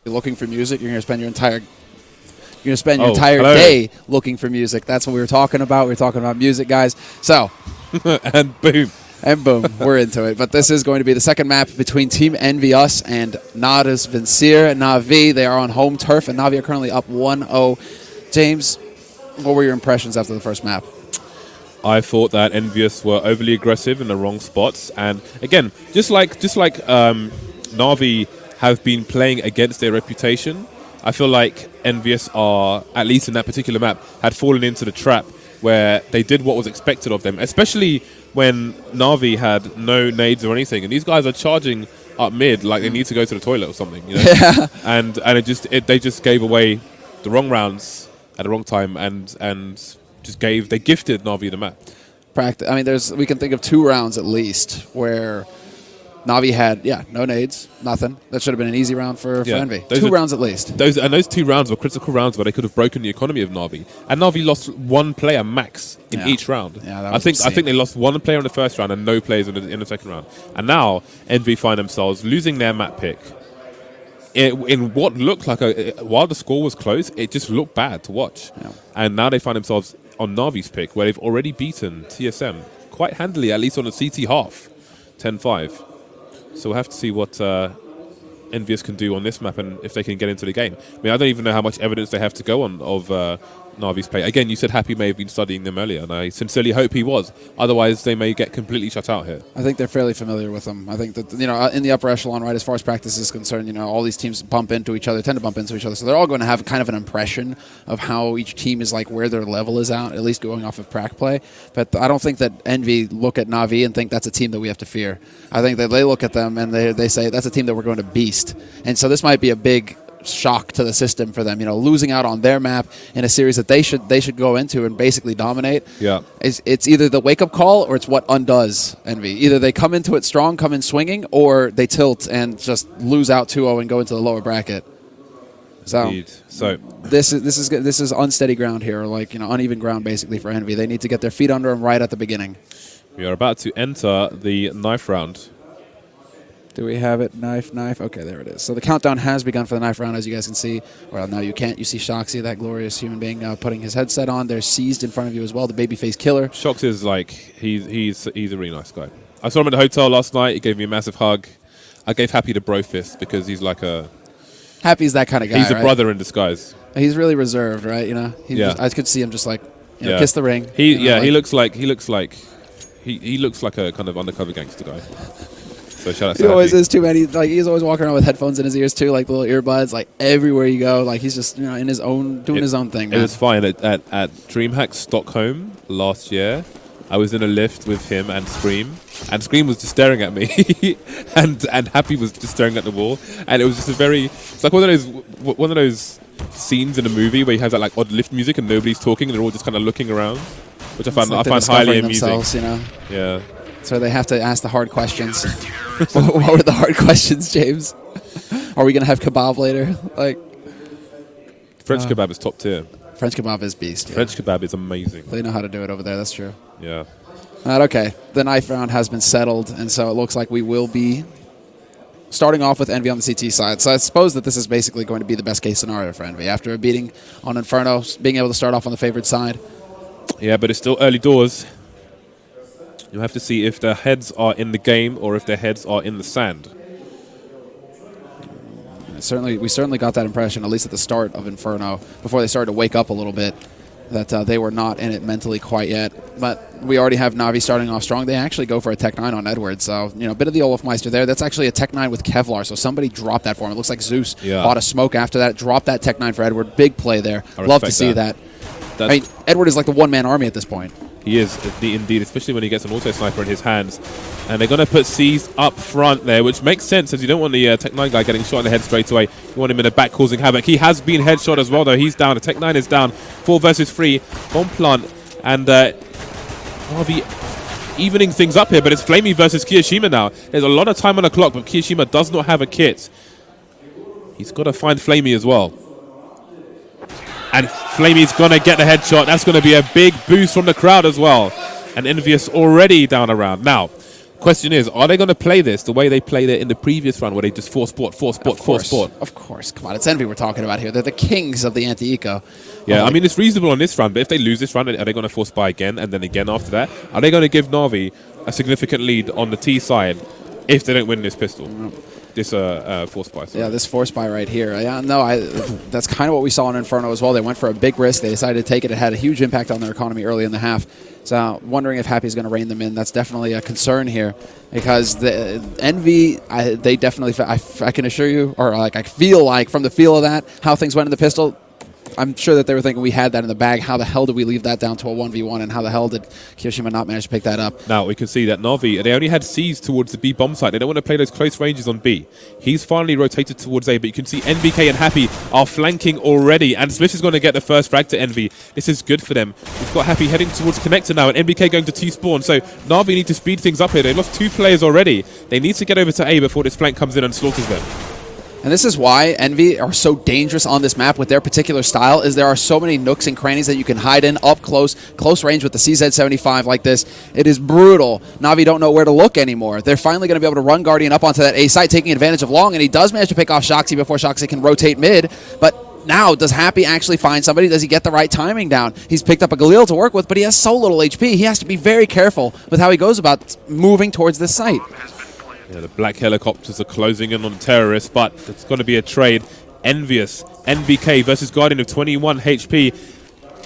looking for music, you're going to spend your entire Hello. day looking for music. That's what we were talking about. We were talking about music, guys. So, and boom. And boom, we're into it. But this is going to be the second map between Team EnVyUs and Nadas Vincere and Na'Vi. They are on home turf, and Na'Vi are currently up 1-0. James, what were your impressions after the first map? I thought that EnVyUs were overly aggressive in the wrong spots, and again, just like Na'Vi have been playing against their reputation, I feel like EnVyUs are, at least in that particular map, had fallen into the trap where they did what was expected of them, especially when Na'Vi had no nades or anything, and these guys are charging up mid like they need to go to the toilet or something, you know? Yeah. And they just gave away the wrong rounds at the wrong time, and they gifted Na'Vi the map. I mean, we can think of 2 rounds at least where Na'Vi had no nades, nothing. That should have been an easy round for Envy. 2 rounds at least. Those 2 rounds were critical rounds where they could have broken the economy of Na'Vi. And Na'Vi lost 1 player max in each round. Yeah, that was I think they lost 1 player in the first round and no players in the second round. And now Envy find themselves losing their map pick in what looked like while the score was close, it just looked bad to watch. Yeah. And now they find themselves on Na'Vi's pick, where they've already beaten TSM quite handily, at least on the CT half, 10-5. So we'll have to see what EnVyUs can do on this map and if they can get into the game. I mean, I don't even know how much evidence they have to go on of Na'Vi's play. Again, you said Happy may have been studying them earlier, and I sincerely hope he was. Otherwise, they may get completely shut out here. I think they're fairly familiar with them. I think that, in the upper echelon, right, as far as practice is concerned, all these teams tend to bump into each other. So they're all going to have kind of an impression of how each team is like, where their level is at least going off of prac play. But I don't think that Envy look at Na'Vi and think that's a team that we have to fear. I think that they look at them and they say that's a team that we're going to beast. And so this might be a big shock to the system for them, losing out on their map in a series that they should go into and basically dominate. Yeah, it's either the wake up call or it's what undoes Envy. Either they come into it strong, come in swinging, or they tilt and just lose out 2-0 and go into the lower bracket. So, this is unsteady ground here, like uneven ground basically for Envy. They need to get their feet under them right at the beginning. We are about to enter the knife round. Do we have it? Knife. Okay, there it is. So the countdown has begun for the knife round, as you guys can see. Well, now you can't. You see Shoxy, that glorious human being, putting his headset on. They're seized in front of you as well, the babyface killer. Shox is like, he's a really nice guy. I saw him at the hotel last night. He gave me a massive hug. I gave Happy the bro fist because he's like Happy's that kind of guy, he's a brother in disguise. He's really reserved, right? I could see him just like, kiss the ring. He looks like a kind of undercover gangster guy. So shout out to He always is too, man. He's always walking around with headphones in his ears too, like little earbuds, like everywhere you go. Like he's just in his own doing his own thing. Man. It was fine at DreamHack Stockholm last year. I was in a lift with him and Scream was just staring at me, and Happy was just staring at the wall, and it was just it's like one of those scenes in a movie where you have that like odd lift music and nobody's talking and they're all just kind of looking around, which I find highly amusing. Yeah. So they have to ask the hard questions. What were the hard questions, James? Are we gonna have kebab later? Like French kebab is top tier. French kebab is beast. Yeah. French kebab is amazing. They know how to do it over there. That's true. Yeah. Okay. The knife round has been settled, and so it looks like we will be starting off with Envy on the CT side. So I suppose that this is basically going to be the best case scenario for Envy after a beating on Inferno, being able to start off on the favored side. Yeah, but it's still early doors. You'll have to see if their heads are in the game or if their heads are in the sand. We certainly got that impression, at least at the start of Inferno, before they started to wake up a little bit, that they were not in it mentally quite yet. But we already have Na'Vi starting off strong. They actually go for a Tech 9 on Edward, so a bit of the Olafmeister there. That's actually a Tech 9 with Kevlar, so somebody dropped that for him. It looks like Zeus bought a smoke after that, dropped that Tech 9 for Edward. Big play there. Love to see that. I mean, Edward is like the one-man army at this point. He is, indeed, especially when he gets an auto-sniper in his hands. And they're going to put C's up front there, which makes sense, as you don't want the Tech 9 guy getting shot in the head straight away. You want him in the back causing havoc. He has been headshot as well, though. He's down. The Tech 9 is down. 4 versus 3. Bomb plant. And Harvey evening things up here, but it's Flamey versus Kiyoshima now. There's a lot of time on the clock, but Kiyoshima does not have a kit. He's got to find Flamey as well. And Flamey's going to get the headshot. That's going to be a big boost from the crowd as well. And EnVyUs already down a round. Now, question is, are they going to play this the way they played it in the previous run, where they just force sport? Of course. Come on, it's Envy we're talking about here. They're the kings of the anti-eco. Yeah, I mean, it's reasonable on this run, but if they lose this run, are they going to force buy again and then again after that? Are they going to give Na'Vi a significant lead on the T side if they don't win this pistol? This force buy. Sorry. Yeah, this force buy right here. Yeah, no, that's kind of what we saw in Inferno as well. They went for a big risk. They decided to take it. It had a huge impact on their economy early in the half. So wondering if Happy's going to rein them in. That's definitely a concern here, because the Envy, they definitely, I can assure you, or like I feel like from the feel of that, how things went in the pistol, I'm sure that they were thinking we had that in the bag. How the hell did we leave that down to a 1v1, and how the hell did Kiyoshima not manage to pick that up? Now we can see that Na'Vi, they only had C's towards the B bomb site. They don't want to play those close ranges on B. He's finally rotated towards A, but you can see NBK and Happy are flanking already, and Smith is going to get the first frag to Envy. This is good for them. We've got Happy heading towards Connector now, and NBK going to T-spawn, so Na'Vi need to speed things up here. They've lost 2 players already. They need to get over to A before this flank comes in and slaughters them. And this is why Envy are so dangerous on this map with their particular style, is there are so many nooks and crannies that you can hide in up close range with the CZ75 like this. It is brutal. Na'Vi don't know where to look anymore. They're finally going to be able to run Guardian up onto that A site, taking advantage of Long, and he does manage to pick off Shoxy before Shoxy can rotate mid, but now, does Happy actually find somebody? Does he get the right timing down? He's picked up a Galil to work with, but he has so little HP. He has to be very careful with how he goes about moving towards this site. Yeah, the black helicopters are closing in on terrorists, but it's going to be a trade. EnVyUs, NBK versus Guardian of 21 HP.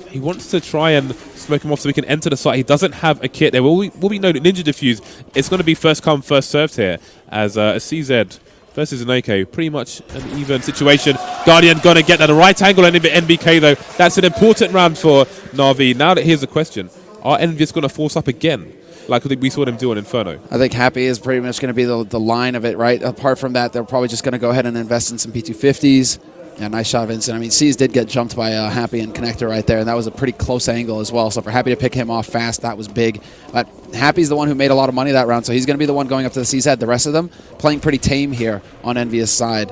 He wants to try and smoke him off so he can enter the site. He doesn't have a kit. There will be no ninja defuse. It's going to be first come, first served here, as a CZ versus an AK. Pretty much an even situation. Guardian going to get at the right angle, and NBK though. That's an important round for Na'Vi. Now that here's the question. Are EnVyUs going to force up again, like we saw them do on Inferno? I think Happy is pretty much going to be the line of it, right? Apart from that, they're probably just going to go ahead and invest in some P250s. Yeah, nice shot, Vincent. I mean, C's did get jumped by Happy and Connector right there, and that was a pretty close angle as well. So for Happy to pick him off fast, that was big. But Happy's the one who made a lot of money that round, so he's going to be the one going up to the CZ. The rest of them playing pretty tame here on EnVyUs' side.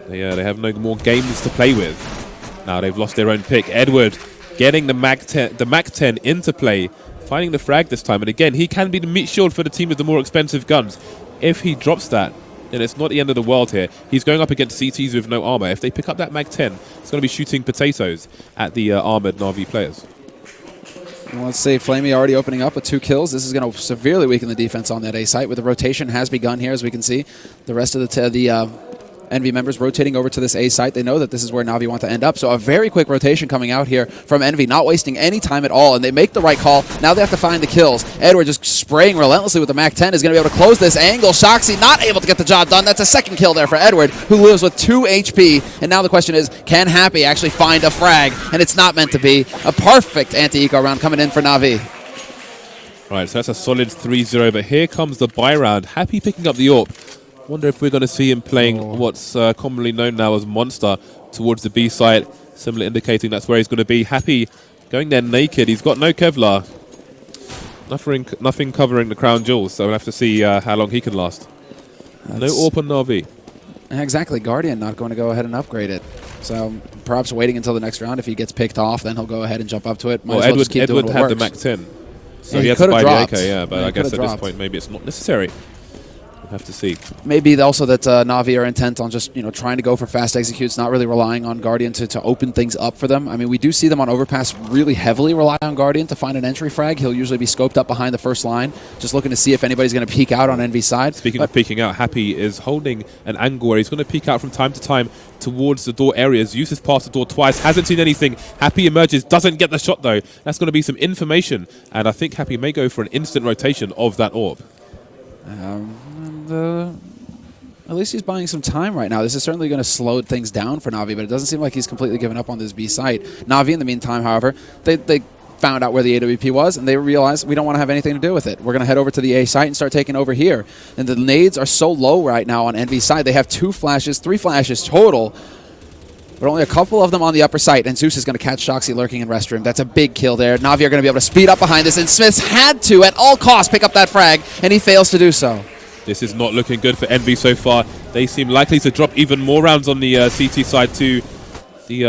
Yeah, they have no more games to play with. Now they've lost their own pick. Edward getting the Mag 10 into play, finding the frag this time. And again, he can be the meat shield for the team with the more expensive guns. If he drops that, then it's not the end of the world here. He's going up against CTs with no armor. If they pick up that Mag 10, it's going to be shooting potatoes at the armored Na'Vi players. Well, let's see, Flamey already opening up with 2 kills. This is going to severely weaken the defense on that A site, with the rotation has begun here, as we can see. The rest of the Envy members rotating over to this A site. They know that this is where Na'Vi want to end up. So a very quick rotation coming out here from Envy, not wasting any time at all. And they make the right call. Now they have to find the kills. Edward just spraying relentlessly with the Mac 10 is going to be able to close this angle. Shoxy not able to get the job done. That's a second kill there for Edward, who lives with 2 HP. And now the question is, can Happy actually find a frag? And it's not meant to be. A perfect anti-eco round coming in for Na'Vi. Right, so that's a solid 3-0. But here comes the buy round. Happy picking up the AWP. Wonder if we're going to see him playing what's commonly known now as Monster towards the B site, similar indicating that's where he's going to be. Happy going there naked. He's got no Kevlar. Nothing covering the crown jewels, so we'll have to see how long he can last. No AWP on Na'Vi. Exactly. Guardian not going to go ahead and upgrade it. So perhaps waiting until the next round. If he gets picked off, then he'll go ahead and jump up to it. Well, Edward had the Mac 10. So he has to buy the AK, yeah, but I guess at this point maybe it's not necessary. We'll have to see. Maybe also that Na'Vi are intent on just trying to go for fast executes, not really relying on Guardian to open things up for them. I mean, we do see them on Overpass really heavily rely on Guardian to find an entry frag. He'll usually be scoped up behind the first line, just looking to see if anybody's going to peek out on Envy's side. Speaking of peeking out, Happy is holding an angle where he's going to peek out from time to time towards the door areas. Zeus has passed the door twice, hasn't seen anything. Happy emerges, doesn't get the shot though. That's going to be some information, and I think Happy may go for an instant rotation of that orb. At least he's buying some time right now. This is certainly going to slow things down for Na'Vi, but it doesn't seem like he's completely given up on this B site. Na'Vi, in the meantime, however, they found out where the AWP was, and they realized we don't want to have anything to do with it. We're going to head over to the A site and start taking over here. And the nades are so low right now on Envy's side. They have 2 flashes, 3 flashes total, but only a couple of them on the upper site, and Zeus is going to catch Shoxy lurking in restroom. That's a big kill there. Na'Vi are going to be able to speed up behind this, and Smith's had to, at all costs, pick up that frag, and he fails to do so. This is not looking good for Envy so far. They seem likely to drop even more rounds on the CT side to the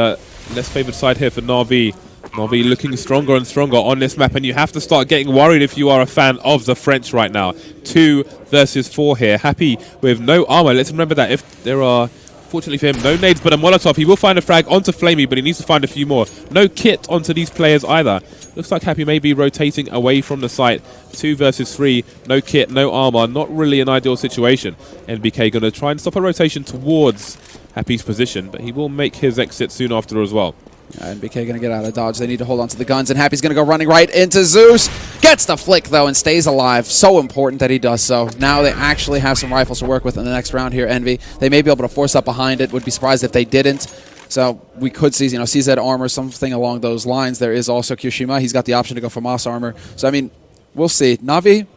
less favoured side here for Na'Vi. Navi looking stronger and stronger on this map, and you have to start getting worried if you are a fan of the French right now. 2 versus 4 here. Happy with no armor. Let's remember that if there are, fortunately for him, no nades but a Molotov, he will find a frag onto Flamey, but he needs to find a few more. No kit onto these players either. Looks like Happy may be rotating away from the site. 2 versus 3, no kit, no armor. Not really an ideal situation. NBK going to try and stop a rotation towards Happy's position, but he will make his exit soon after as well. NBK going to get out of dodge. They need to hold on to the guns, and Happy's going to go running right into Zeus. Gets the flick, though, and stays alive. So important that he does so. Now they actually have some rifles to work with in the next round here, Envy. They may be able to force up behind it. Would be surprised if they didn't. So we could see, you know, CZ armor, something along those lines. There is also Kyoshima. He's got the option to go for Moss armor. So, I mean, we'll see. Navi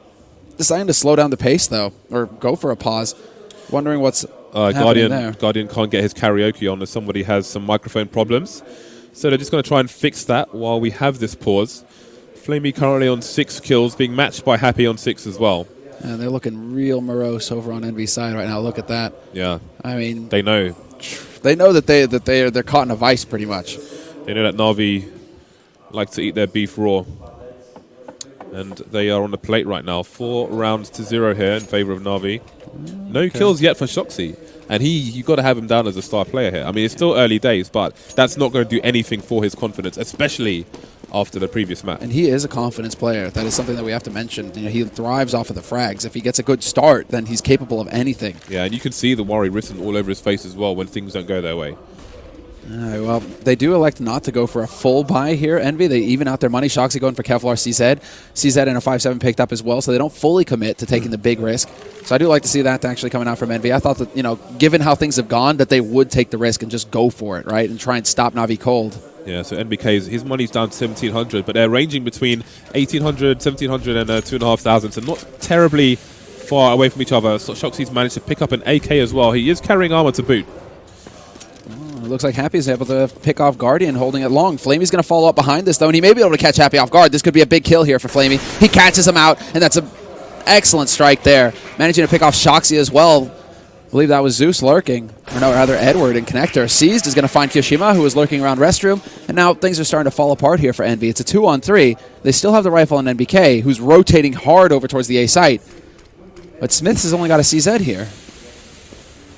deciding to slow down the pace, though, or go for a pause. Wondering what's happening there. Guardian can't get his karaoke on as somebody has some microphone problems. So they're just going to try and fix that while we have this pause. Flamey currently on 6 kills, being matched by Happy on 6 as well. And they're looking real morose over on Envy's side right now. Look at that. Yeah. I mean, they know. They know that they're caught in a vice pretty much. They know that Na'Vi like to eat their beef raw. And they are on the plate right now. 4 rounds to 0 here in favor of Na'Vi. No kills yet for Shoxy. And you've got to have him down as a star player here. I mean, it's still early days, but that's not going to do anything for his confidence, especially after the previous match. And he is a confidence player. That is something that we have to mention. You know, he thrives off of the frags. If he gets a good start, then he's capable of anything. Yeah, and you can see the worry written all over his face as well when things don't go their way. Well, they do elect not to go for a full buy here, Envy. They even out their money. Shoxy going for Kevlar CZ. CZ and a 5-7 picked up as well, so they don't fully commit to taking the big risk. So I do like to see that actually coming out from Envy. I thought that, you know, given how things have gone, that they would take the risk and just go for it, right, and try and stop Na'Vi cold. Yeah, so NBK's, his money's down to 1,700, but they're ranging between 1,800, 1,700 and 2,500, so not terribly far away from each other. So Shoxy's managed to pick up an AK as well. He is carrying armor to boot. It looks like Happy's able to pick off Guardian, holding it long. Flamey's going to follow up behind this, though, and he may be able to catch Happy off guard. This could be a big kill here for Flamey. He catches him out, and that's an excellent strike there. Managing to pick off Shoxy as well. I believe that was Zeus lurking, or no, rather Edward in Connector. Seized is going to find Kyoshima, who was lurking around Restroom, and now things are starting to fall apart here for Envy. It's a 2-on-3. They still have the rifle on NBK, who's rotating hard over towards the A site. But Smiths has only got a CZ here.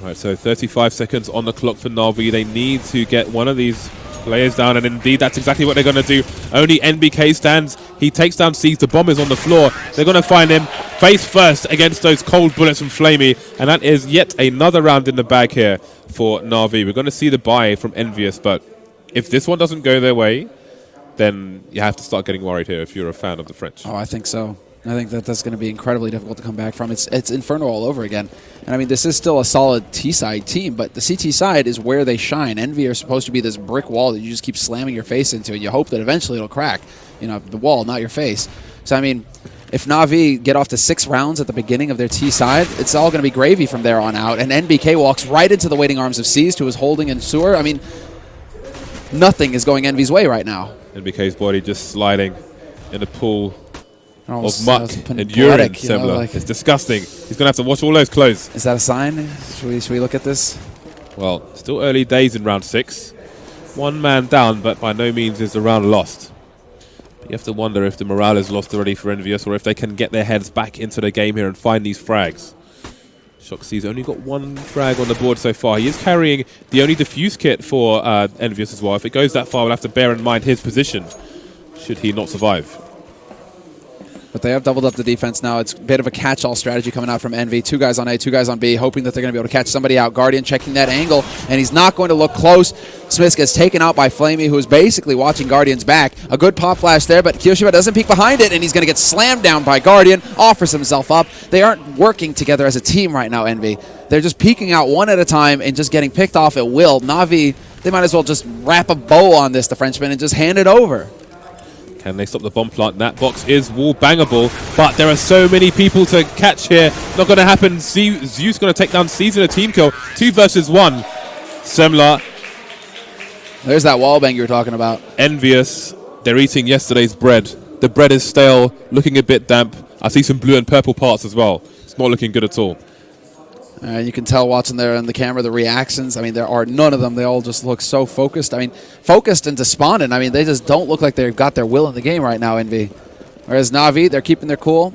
All right, so 35 seconds on the clock for Na'Vi. They need to get one of these players down, and indeed that's exactly what they're going to do. Only NBK stands. He takes down Seas. The bomb is on the floor. They're going to find him face first against those cold bullets from Flamey, and that is yet another round in the bag here for Na'Vi. We're going to see the buy from EnVyUs, but if this one doesn't go their way, then you have to start getting worried here if you're a fan of the French. Oh, I think so. I think that that's going to be incredibly difficult to come back from. It's Inferno all over again. And I mean, this is still a solid T-side team, but the CT side is where they shine. Envy are supposed to be this brick wall that you just keep slamming your face into, and you hope that eventually it'll crack. You know, the wall, not your face. So, I mean, if Na'Vi get off to 6 rounds at the beginning of their T-side, it's all going to be gravy from there on out. And NBK walks right into the waiting arms of Seized, who is holding in sewer. I mean, nothing is going Envy's way right now. NBK's body just sliding in a pool of muck and You urine, know, like, it's disgusting. He's going to have to wash all those clothes. Is that a sign? Should we look at this? Well, still early days in round 6. 1 man down, but by no means is the round lost. But you have to wonder if the morale is lost already for EnVyUs, or if they can get their heads back into the game here and find these frags. Shoxy's only got 1 frag on the board so far. He is carrying the only defuse kit for EnVyUs as well. If it goes that far, we'll have to bear in mind his position, should he not survive. But they have doubled up the defense now. It's a bit of a catch-all strategy coming out from Envy. 2 guys on A, 2 guys on B, hoping that they're going to be able to catch somebody out. Guardian checking that angle, and he's not going to look close. Smith gets taken out by Flamey, who is basically watching Guardian's back. A good pop flash there, but Kyoshima doesn't peek behind it, and he's going to get slammed down by Guardian, offers himself up. They aren't working together as a team right now, Envy. They're just peeking out one at a time and just getting picked off at will. Na'Vi, they might as well just wrap a bow on this, the Frenchman, and just hand it over. Can they stop the bomb plant? That box is wall bangable, but there are so many people to catch here. Not going to happen. Zeus going to take down Caesar in a team kill. 2 versus 1. Semler. There's that wall bang you were talking about. EnVyUs. They're eating yesterday's bread. The bread is stale, looking a bit damp. I see some blue and purple parts as well. It's not looking good at all. You can tell watching there on the camera the reactions. I mean, there are none of them. They all just look so focused. I mean, focused and despondent. I mean, they just don't look like they've got their will in the game right now, Envy. Whereas Na'Vi, they're keeping their cool.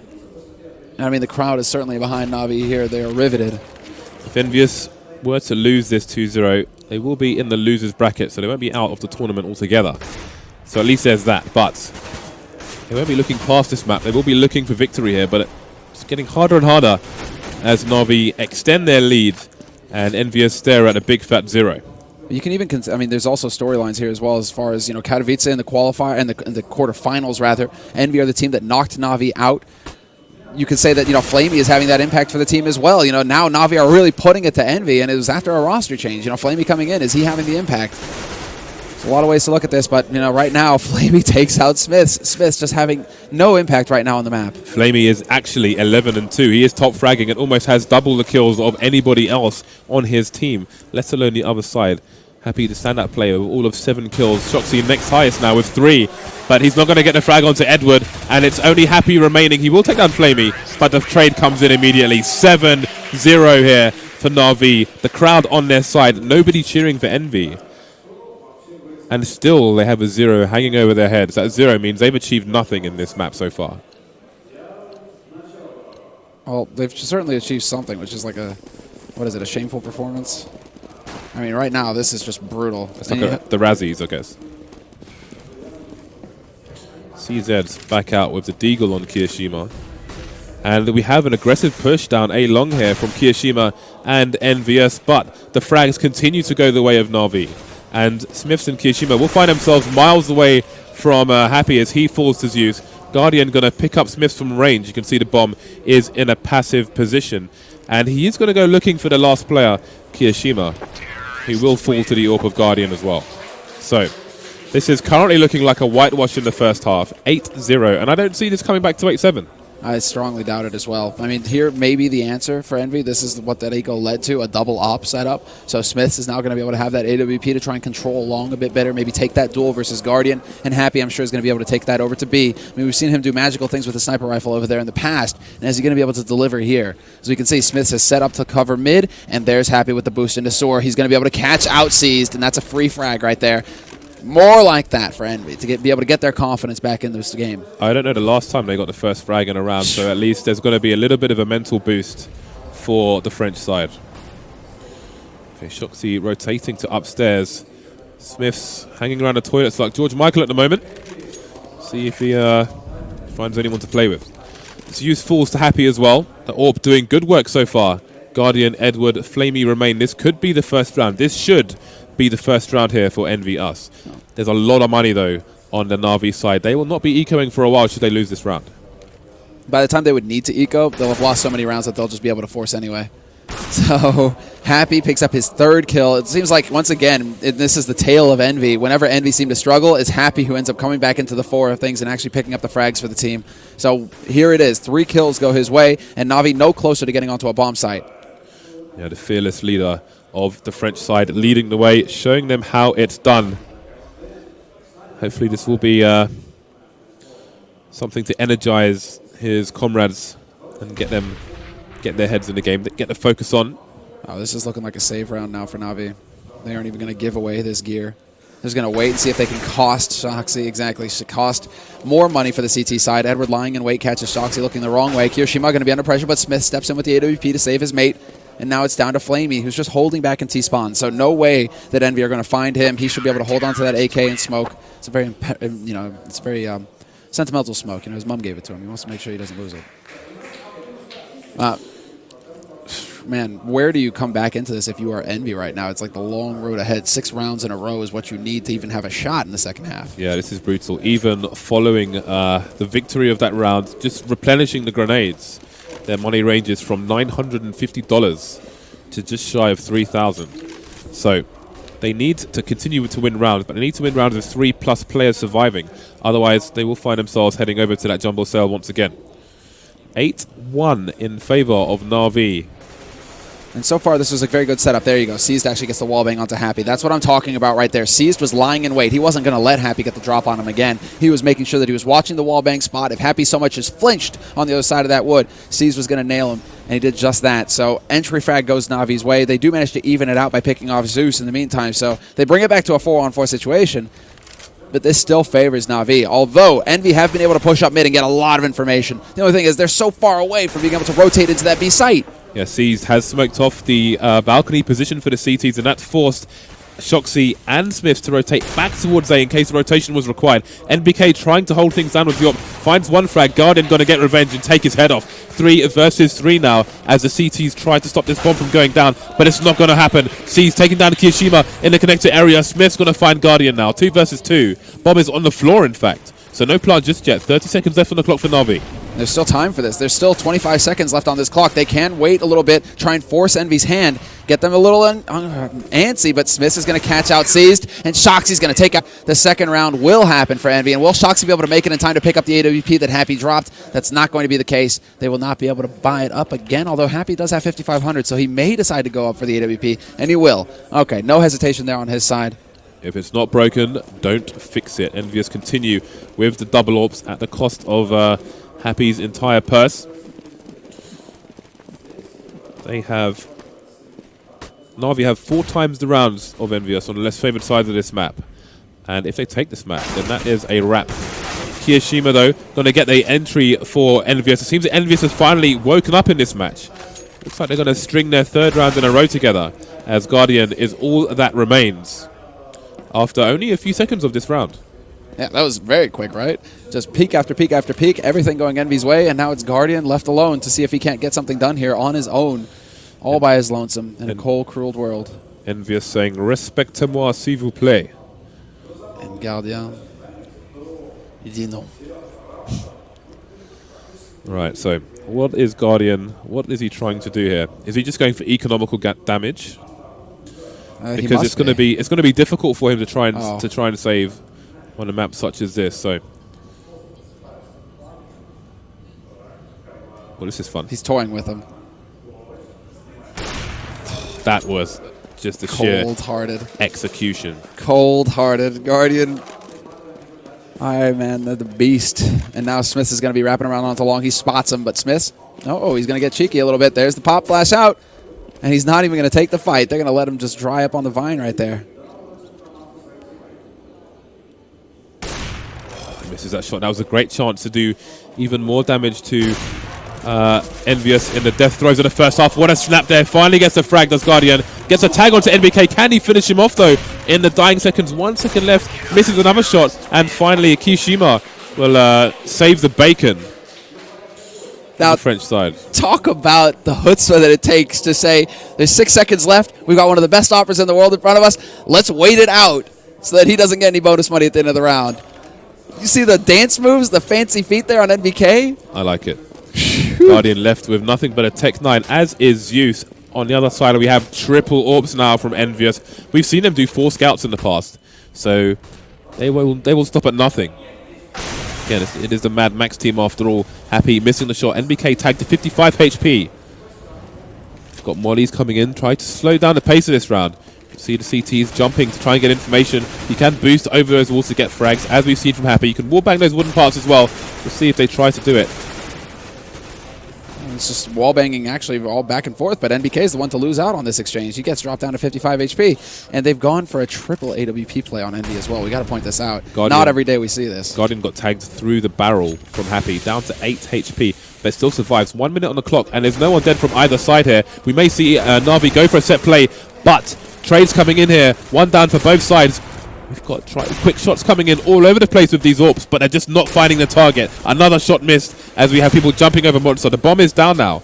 I mean, the crowd is certainly behind Na'Vi here. They are riveted. If EnVyUs were to lose this 2-0, they will be in the losers bracket, so they won't be out of the tournament altogether. So at least there's that. But they won't be looking past this map. They will be looking for victory here, but it's getting harder and harder as Na'Vi extend their lead and EnVyUs stare at a big fat 0. You can even, I mean, there's also storylines here as well as far as, you know, Katowice in the qualifier and the quarterfinals rather. Envy are the team that knocked Na'Vi out. You could say that, you know, Flamey is having that impact for the team as well. You know, now Na'Vi are really putting it to Envy, and it was after a roster change. You know, Flamey coming in, is he having the impact? There's a lot of ways to look at this, but, you know, right now, Flamey takes out Smiths. Smiths just having no impact right now on the map. Flamey is actually 11-2. He is top fragging and almost has double the kills of anybody else on his team, let alone the other side. Happy to standout player with all of 7 kills. Shoxy next highest now with 3, but he's not going to get the frag onto Edward, and it's only Happy remaining. He will take down Flamey, but the trade comes in immediately. 7-0 here for Na'Vi. The crowd on their side. Nobody cheering for Envy. And still they have a 0 hanging over their heads. That 0 means they've achieved nothing in this map so far. Well, they've certainly achieved something, which is like a, what is it, a shameful performance? I mean, right now, this is just brutal. It's like the Razzies, I guess. CZ's back out with the Deagle on Kirishima. And we have an aggressive push down A long here from Kirishima and EnVyUs, but the frags continue to go the way of Na'Vi. And Smiths and Kirishima will find themselves miles away from Happy as he falls to Zeus. Guardian going to pick up Smiths from range. You can see the bomb is in a passive position. And he is going to go looking for the last player, Kirishima. He will fall to the AWP of Guardian as well. So this is currently looking like a whitewash in the first half. 8-0. And I don't see this coming back to 8-7. I strongly doubt it as well. I mean, here may be the answer for Envy. This is what that eco led to, a double op setup. So Smiths is now going to be able to have that AWP to try and control along a bit better, maybe take that duel versus Guardian. And Happy, I'm sure, is going to be able to take that over to B. I mean, we've seen him do magical things with the sniper rifle over there in the past. And is he going to be able to deliver here? As we can see, Smiths has set up to cover mid, and there's Happy with the boost into Soar. He's going to be able to catch out Seized, and that's a free frag right there. More like that for Envy to be able to get their confidence back in this game. I don't know the last time they got the first frag in a round, so at least there's going to be a little bit of a mental boost for the French side. Okay, Shoxy rotating to upstairs. Smith's hanging around the toilets like George Michael at the moment. See if he finds anyone to play with. Zeus falls to Happy as well. The AWP doing good work so far. Guardian, Edward, Flamey remain. This could be the first round. This should be the first round here for EnVyUs. There's a lot of money though on the Na'Vi side. They will not be ecoing for a while should they lose this round. By the time they would need to eco, they'll have lost so many rounds that they'll just be able to force anyway. So Happy picks up his 3rd kill. It seems like, once again, this is the tale of Envy. Whenever Envy seem to struggle, it's Happy who ends up coming back into the fore of things and actually picking up the frags for the team. So here it is. 3 kills go his way, and Na'Vi no closer to getting onto a bomb site. Yeah, the fearless leader of the French side leading the way, showing them how it's done. Hopefully this will be something to energize his comrades and get their heads in the game, get the focus on. Oh, this is looking like a save round now for Na'Vi. They aren't even going to give away this gear. They're just going to wait and see if they can cost Shoxy. Exactly. Should cost more money for the CT side. Edward lying in wait catches Shoxy looking the wrong way. Kirishima going to be under pressure, but Smith steps in with the AWP to save his mate. And now it's down to Flamey, who's just holding back in T-spawn. So no way that Envy are going to find him. He should be able to hold on to that AK and smoke. It's a very, you know, it's very sentimental smoke. You know, his mom gave it to him. He wants to make sure he doesn't lose it. Man, where do you come back into this if you are Envy right now? It's like the long road ahead. 6 rounds in a row is what you need to even have a shot in the second half. Yeah, this is brutal. Even following the victory of that round, just replenishing the grenades. Their money ranges from $950 to just shy of $3,000. So they need to continue to win rounds, but they need to win rounds with 3+ players surviving. Otherwise, they will find themselves heading over to that jumbo sale once again. 8-1 in favor of Na'Vi. And so far, this was a very good setup. There you go. Seized actually gets the wallbang onto Happy. That's what I'm talking about right there. Seized was lying in wait. He wasn't going to let Happy get the drop on him again. He was making sure that he was watching the wallbang spot. If Happy so much as flinched on the other side of that wood, Seized was going to nail him. and he did just that. So entry frag goes Navi's way. They do manage to even it out by picking off Zeus in the meantime, so they bring it back to a 4-on-4 situation. But this still favors Na'Vi, although Envy have been able to push up mid and get a lot of information. The only thing is they're so far away from being able to rotate into that B site. Yeah, Seized has smoked off the balcony position for the CTs, and that's forced Shoxy and Smith to rotate back towards A in case the rotation was required. NBK trying to hold things down with the op, finds one frag. Guardian going to get revenge and take his head off. 3 versus 3 now as the CTs try to stop this bomb from going down, but it's not going to happen. C's taking down Kiyashima in the connector area. Smith's going to find Guardian now. 2 versus 2. Bomb is on the floor, in fact. So no plant just yet. 30 seconds left on the clock for Na'Vi. There's still time for this. There's still 25 seconds left on this clock. They can wait a little bit, try and force Envy's hand, get them a little antsy, but Smith is going to catch out Seized, and Shoxy's going to take out the second round. Will happen for Envy, and will Shoxy be able to make it in time to pick up the AWP that Happy dropped? That's not going to be the case. They will not be able to buy it up again, although Happy does have 5,500, so he may decide to go up for the AWP, and he will. Okay, no hesitation there on his side. If it's not broken, don't fix it. EnVyUs continue with the double AWPs at the cost of Happy's entire purse. They have... Na'Vi have 4 times the rounds of EnVyUs on the less favored side of this map. And if they take this map, then that is a wrap. Kiyashima, though, going to get the entry for EnVyUs. It seems that EnVyUs has finally woken up in this match. Looks like they're going to string their 3rd round in a row together, as Guardian is all that remains after only a few seconds of this round. Yeah, that was very quick, right? Just peak after peak after peak, everything going Envy's way, and now it's Guardian left alone to see if he can't get something done here on his own, all by his lonesome in a cold, cruel world. EnVyUs saying, respectez-moi, s'il vous plaît. And Guardian, il dit non. Right, so what is Guardian, what is he trying to do here? Is he just going for economical damage? Because it's going to be difficult for him to try and save on a map such as this. So, well, this is fun. He's toying with him. That was just a sheer cold-hearted execution. Cold-hearted Guardian. All right, man, the beast. And now Smith is going to be wrapping around onto long. He spots him, but Smith, oh, he's going to get cheeky a little bit. There's the pop flash out. And he's not even going to take the fight. They're going to let him just dry up on the vine right there. Oh, he misses that shot. That was a great chance to do even more damage to EnVyUs in the death throes of the first half. What a snap there. Finally gets the frag, does Guardian. Gets a tag onto NBK. Can he finish him off, though, in the dying seconds? 1 second left. Misses another shot. And finally, Kiyashima will save the bacon. Now, the French side. Talk about the chutzpah that it takes to say, there's 6 seconds left. We've got one of the best offers in the world in front of us. Let's wait it out so that he doesn't get any bonus money at the end of the round. You see the dance moves, the fancy feet there on NBK? I like it. Guardian left with nothing but a Tech 9, as is Zeus. On the other side, we have triple AWPs now from EnVyUs. We've seen them do 4 scouts in the past, so they will stop at nothing. Again, it is the Mad Max team after all. Happy missing the shot. NBK tagged to 55 HP. We've got mollies coming in. Try to slow down the pace of this round. You see the CTs jumping to try and get information. You can boost over those walls to get frags, as we've seen from Happy. You can wall bang those wooden parts as well. We'll see if they try to do it. It's just wall banging actually all back and forth, but NBK is the one to lose out on this exchange. He gets dropped down to 55 HP, and they've gone for a triple AWP play on Envy as well. We got to point this out. Guardian, not every day we see this. Guardian got tagged through the barrel from Happy, down to 8 HP, but still survives. 1 minute on the clock, and there's no one dead from either side here. We may see Na'Vi go for a set play, but trades coming in here. 1 down for both sides. We've got quick shots coming in all over the place with these AWPs, but they're just not finding the target. Another shot missed as we have people jumping over Monster. The bomb is down now,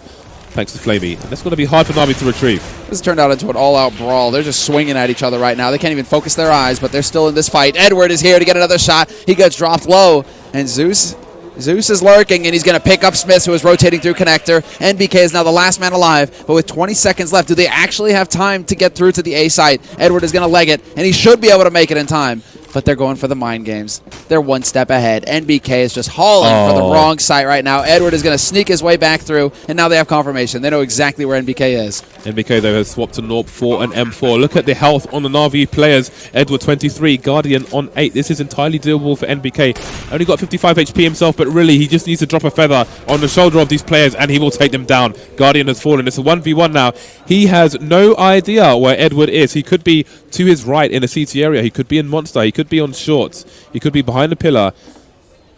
thanks to Flamey. And that's going to be hard for Na'Vi to retrieve. This turned out into an all-out brawl. They're just swinging at each other right now. They can't even focus their eyes, but they're still in this fight. Edward is here to get another shot. He gets dropped low, and Zeus is lurking, and he's going to pick up Smith, who is rotating through connector. NBK is now the last man alive, but with 20 seconds left, do they actually have time to get through to the A site? Edward is going to leg it, and he should be able to make it in time. but they're going for the mind games. They're one step ahead. NBK is just hauling for the wrong site right now. Edward is going to sneak his way back through, and now they have confirmation. They know exactly where NBK is. NBK, though, has swapped to Norp 4 and M4. Look at the health on the Na'Vi players. Edward 23, Guardian on 8. This is entirely doable for NBK. Only got 55 HP himself, but really, he just needs to drop a feather on the shoulder of these players, and he will take them down. Guardian has fallen. It's a 1v1 now. He has no idea where Edward is. He could be to his right in a CT area. He could be in Monster. He could be on shorts. He could be behind a pillar.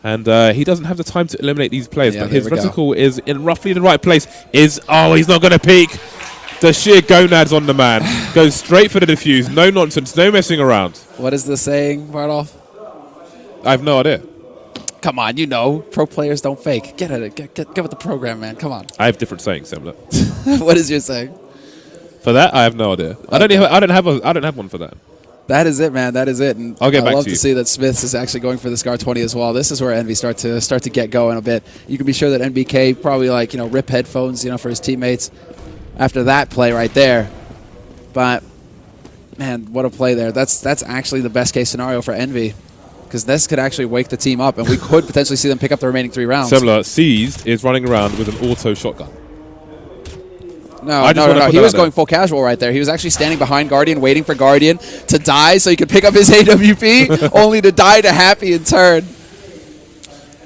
And he doesn't have the time to eliminate these players. But his reticle is in roughly the right place. He's not going to peek. The sheer gonads on the man. Goes straight for the defuse. No nonsense. No messing around. What is the saying, Bardolph? I have no idea. Come on, you know. Pro players don't fake. Get with the program, man. Come on. I have different sayings, similar. What is your saying? For that, I have no idea. Okay. I don't have one for that. That is it, man. That is it. And I'll get back to you. I love to see that Smiths is actually going for the Scar 20 as well. This is where Envy start to get going a bit. You can be sure that NBK probably rip headphones, for his teammates after that play right there. But man, what a play there. That's actually the best case scenario for Envy, because this could actually wake the team up, and we could potentially see them pick up the remaining 3 rounds. Similar, Seized is running around with an auto shotgun. No. He was going full casual right there. He was actually standing behind Guardian, waiting for Guardian to die so he could pick up his AWP, only to die to Happy in turn.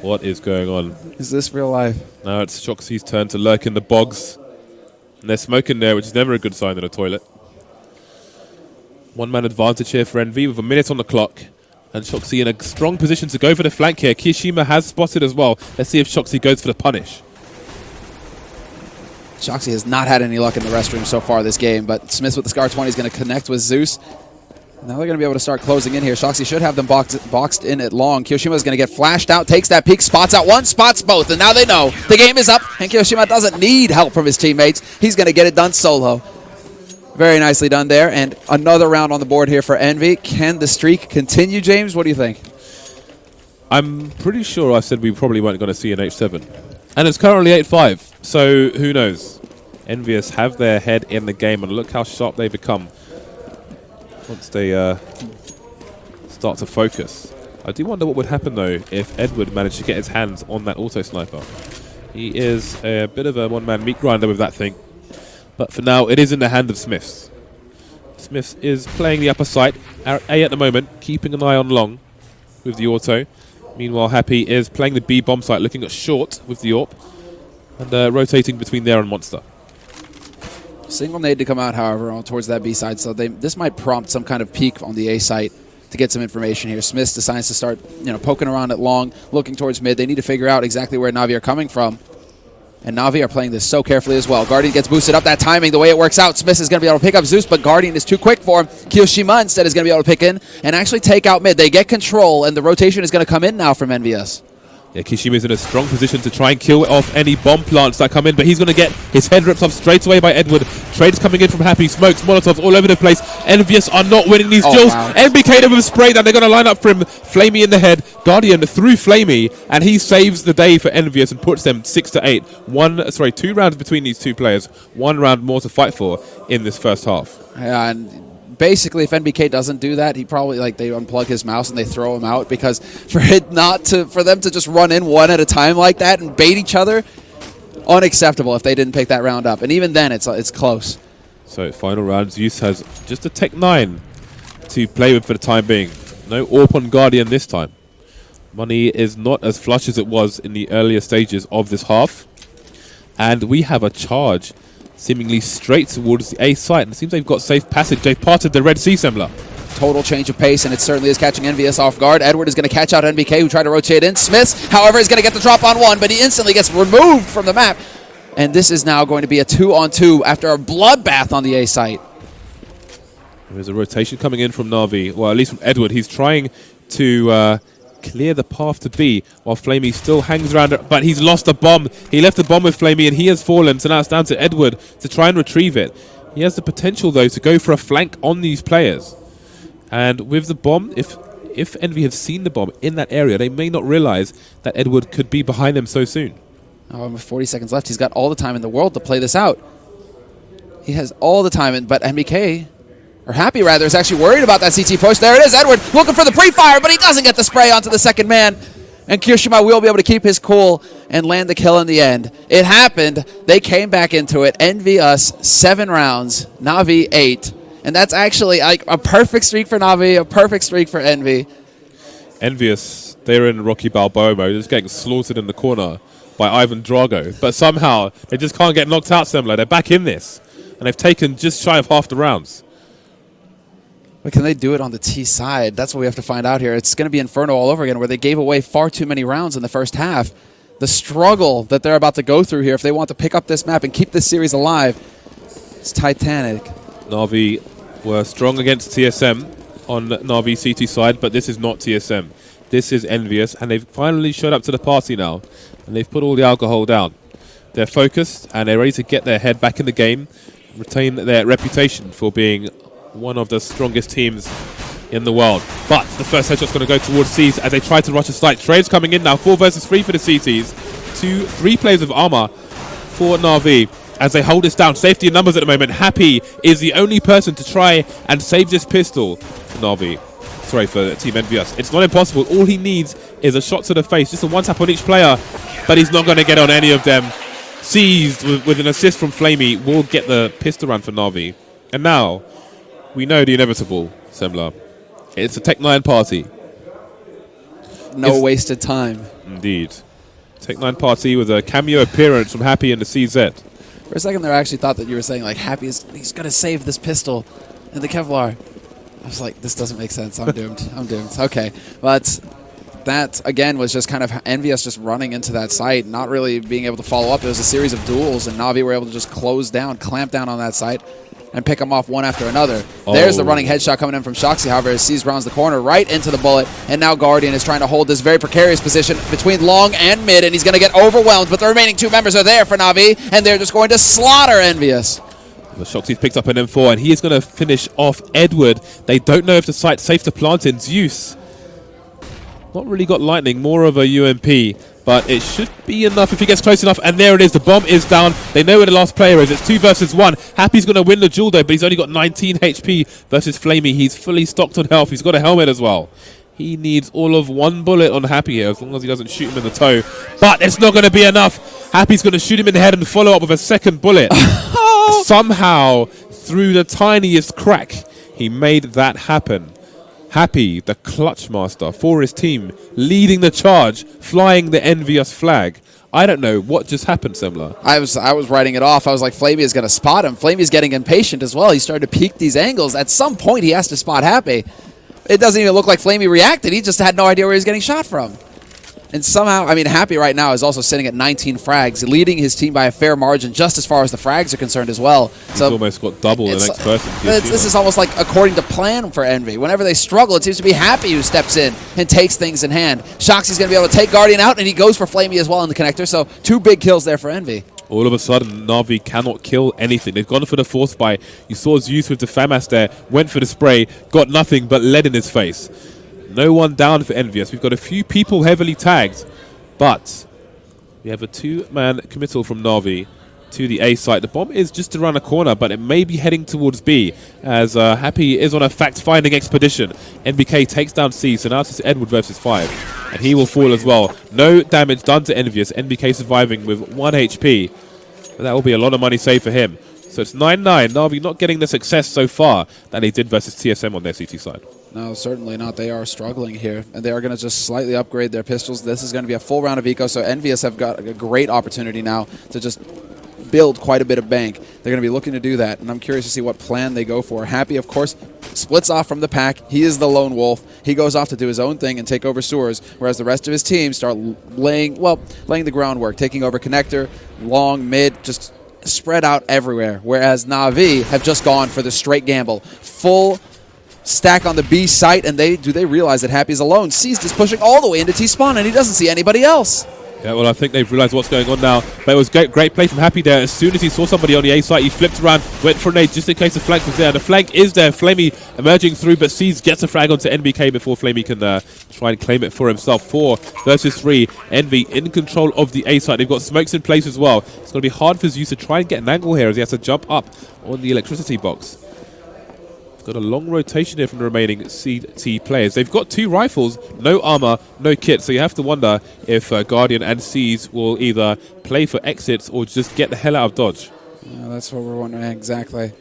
What is going on? Is this real life? Now it's Shoxy's turn to lurk in the bogs. And there's smoke in there, which is never a good sign in a toilet. 1-man advantage here for NV with a minute on the clock. And Shoxy in a strong position to go for the flank here. Kishima has spotted as well. Let's see if Shoxy goes for the punish. Shoxy has not had any luck in the restroom so far this game, but Smith with the Scar 20 is going to connect with Zeus. Now they're going to be able to start closing in here. Shoxy should have them boxed in at long. Kyoshima is going to get flashed out, takes that peek, spots out one, spots both, and now they know the game is up, and Kyoshima doesn't need help from his teammates. He's going to get it done solo. Very nicely done there, and another round on the board here for Envy. Can the streak continue, James? What do you think? I'm pretty sure I said we probably weren't going to see an H7. And it's currently 8-5, so who knows? EnVyUs have their head in the game, and look how sharp they become once they start to focus. I do wonder what would happen, though, if Edward managed to get his hands on that auto-sniper. He is a bit of a one-man meat grinder with that thing. But for now, it is in the hand of Smiths. Smiths is playing the upper site, A at the moment, keeping an eye on long with the auto. Meanwhile, Happy is playing the B bomb site, looking at short with the AWP, and rotating between there and Monster. Single nade to come out, however, towards that B side, so this might prompt some kind of peek on the A site to get some information here. Smith decides to start poking around at long, looking towards mid. They need to figure out exactly where Na'Vi are coming from. And Na'Vi are playing this so carefully as well. Guardian gets boosted up. That timing, the way it works out, Smith is going to be able to pick up Zeus, but Guardian is too quick for him. Kyoshima instead is going to be able to pick in and actually take out mid. They get control, and the rotation is going to come in now from EnVyUs. Yeah, Kishima's in a strong position to try and kill off any bomb plants that come in, but he's going to get his head ripped off straight away by Edward. Trades coming in from Happy, smokes, molotovs all over the place. EnVyUs are not winning these duels. Wow. NBK with a spray down. They're going to line up for him. Flamey in the head. Guardian through Flamey, and he saves the day for EnVyUs and puts them 6-8. 2 rounds between these two players. 1 round more to fight for in this first half. Yeah, and basically, if NBK doesn't do that, he probably they unplug his mouse and they throw him out, because for them to just run in one at a time like that and bait each other, unacceptable if they didn't pick that round up. And even then, it's close. So final round, Zeus has just a Tech 9 to play with for the time being. No AWP on Guardian this time. Money is not as flush as it was in the earlier stages of this half, and we have a charge seemingly straight towards the A site, and it seems they've got safe passage. They've parted the Red Sea, Sembler. Total change of pace, and it certainly is catching EnVyUs off guard. Edward is going to catch out NBK, who tried to rotate in. Smiths, however, is going to get the drop on one, but he instantly gets removed from the map. And this is now going to be a 2-on-2 after a bloodbath on the A site. There's a rotation coming in from Na'Vi, well, at least from Edward. He's trying to clear the path to B, while Flamey still hangs around, but he's lost a bomb. He left the bomb with Flamey, and he has fallen, so now it's down to Edward to try and retrieve it. He has the potential, though, to go for a flank on these players. And with the bomb, if Envy have seen the bomb in that area, they may not realize that Edward could be behind them so soon. Oh, with 40 seconds left, he's got all the time in the world to play this out. He has all the time, but MBK or Happy rather, is actually worried about that CT push. There it is, Edward looking for the pre-fire, but he doesn't get the spray onto the second man. And Kirishima will be able to keep his cool and land the kill in the end. It happened. They came back into it. EnVyUs 7 rounds, Na'Vi 8. And that's actually like a perfect streak for Na'Vi, a perfect streak for Envy. EnVyUs, they're in Rocky Balboa mode, just getting slaughtered in the corner by Ivan Drago. But somehow, they just can't get knocked out, Semler. They're back in this. And they've taken just shy of half the rounds. But can they do it on the T side? That's what we have to find out here. It's going to be Inferno all over again, where they gave away far too many rounds in the first half. The struggle that they're about to go through here, if they want to pick up this map and keep this series alive, it's titanic. Na'Vi were strong against TSM on Na'Vi CT side, but this is not TSM. This is EnVyUs, and they've finally showed up to the party now, and they've put all the alcohol down. They're focused, and they're ready to get their head back in the game, retain their reputation for being one of the strongest teams in the world. But the first headshot's going to go towards C's as they try to rush a site. Trades coming in now, 4 versus 3 for the CTs. 3 players of armor for Na'Vi as they hold this down. Safety in numbers at the moment. Happy is the only person to try and save this pistol for Na'Vi. Sorry, for Team EnVyUs. It's not impossible. All he needs is a shot to the face, just a one-tap on each player, but he's not going to get on any of them. Seized with an assist from Flamey will get the pistol round for Na'Vi. And now, we know the inevitable, Semler. It's a Tech-9 party. No wasted time. Indeed. Tech-9 party with a cameo appearance from Happy in the CZ. For a second there, I actually thought that you were saying, like, Happy he's going to save this pistol in the Kevlar. I was like, this doesn't make sense. I'm doomed. I'm doomed. Okay. But that, again, was just kind of EnVyUs just running into that site, not really being able to follow up. It was a series of duels, and Na'Vi were able to just close down, clamp down on that site, and pick them off one after another. Oh. There's the running headshot coming in from Shoxy, however, as C's rounds the corner right into the bullet, and now Guardian is trying to hold this very precarious position between long and mid, and he's going to get overwhelmed, but the remaining 2 members are there for Na'Vi, and they're just going to slaughter EnVyUs. The Shoxy's picked up an M4, and he is going to finish off Edward. They don't know if the site's safe to plant in. Zeus, not really got lightning, more of a UMP, but it should be enough if he gets close enough. And there it is. The bomb is down. They know where the last player is. It's 2 versus 1. Happy's going to win the duel, though, but he's only got 19 HP versus Flamey. He's fully stocked on health. He's got a helmet as well. He needs all of 1 bullet on Happy here, as long as he doesn't shoot him in the toe. But it's not going to be enough. Happy's going to shoot him in the head and follow up with a second bullet. Somehow, through the tiniest crack, he made that happen. Happy, the clutch master for his team, leading the charge, flying the EnVyUs flag. I don't know what just happened, Semler. I was writing it off. I was like, Flamey is going to spot him. Flamey's getting impatient as well. He started to peek these angles. At some point, he has to spot Happy. It doesn't even look like Flamey reacted. He just had no idea where he was getting shot from. And somehow, I mean, Happy right now is also sitting at 19 frags, leading his team by a fair margin just as far as the frags are concerned as well. He's almost got double the next person. This is almost like according to plan for Envy. Whenever they struggle, it seems to be Happy who steps in and takes things in hand. Shoxy's going to be able to take Guardian out, and he goes for Flamey as well in the connector, so 2 big kills there for Envy. All of a sudden, Na'Vi cannot kill anything. They've gone for the force buy. You saw Zeus with the FAMAS there, went for the spray, got nothing but lead in his face. No one down for EnVyUs. We've got a few people heavily tagged, but we have a 2-man committal from Na'Vi to the A site. The bomb is just around the corner, but it may be heading towards B, as Happy is on a fact-finding expedition. NBK takes down C, so now it's Edward versus 5, and he will fall as well. No damage done to EnVyUs. NBK surviving with 1 HP, but that will be a lot of money saved for him. So it's 9-9. Na'Vi not getting the success so far that they did versus TSM on their CT side. No, certainly not. They are struggling here, and they are going to just slightly upgrade their pistols. This is going to be a full round of eco, so EnVyUs have got a great opportunity now to just build quite a bit of bank. They're going to be looking to do that, and I'm curious to see what plan they go for. Happy, of course, splits off from the pack. He is the lone wolf. He goes off to do his own thing and take over sewers, whereas the rest of his team start laying the groundwork, taking over connector, long, mid, just spread out everywhere, whereas Na'Vi have just gone for the straight gamble. Full stack on the B site, and they realize that Happy's alone. C's just pushing all the way into T-spawn, and he doesn't see anybody else. Yeah, well, I think they've realized what's going on now. But it was great play from Happy there. As soon as he saw somebody on the A site, he flipped around, went for a nade just in case the flank was there. The flank is there. Flamey emerging through, but C's gets a frag onto NBK before Flamey can try and claim it for himself. 4 versus 3. Envy in control of the A site. They've got smokes in place as well. It's going to be hard for Zeus to try and get an angle here as he has to jump up on the electricity box. It's Got a long rotation here from the remaining CT players. They've got 2 rifles, no armor, no kit, so you have to wonder if Guardian and Seas will either play for exits or just get the hell out of Dodge. Yeah, that's what we're wondering exactly.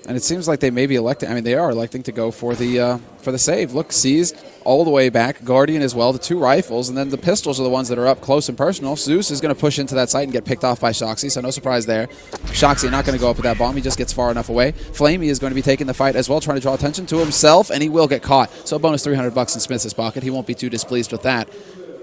And it seems like they may be electing. I mean, they are electing to go for the save. Look, Seized all the way back. Guardian as well. The 2 rifles, and then the pistols are the ones that are up close and personal. Zeus is going to push into that site and get picked off by Shoxy, so no surprise there. Shoxy not going to go up with that bomb. He just gets far enough away. Flamey is going to be taking the fight as well, trying to draw attention to himself, and he will get caught. So a bonus $300 in Smith's pocket. He won't be too displeased with that.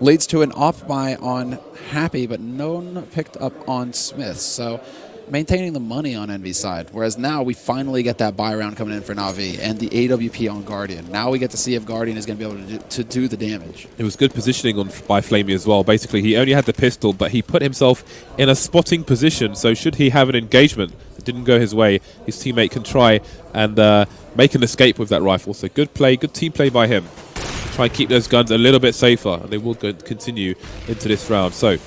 Leads to an op buy on Happy, but no one picked up on Smith. So maintaining the money on Envy's side, whereas now we finally get that buy round coming in for Na'Vi and the AWP on Guardian. Now we get to see if Guardian is going to be able to do the damage. It was good positioning by Flamey as well. Basically, he only had the pistol, but he put himself in a spotting position, so should he have an engagement that didn't go his way, his teammate can try and make an escape with that rifle. So good play, good team play by him. Try and keep those guns a little bit safer, and they will continue into this round. So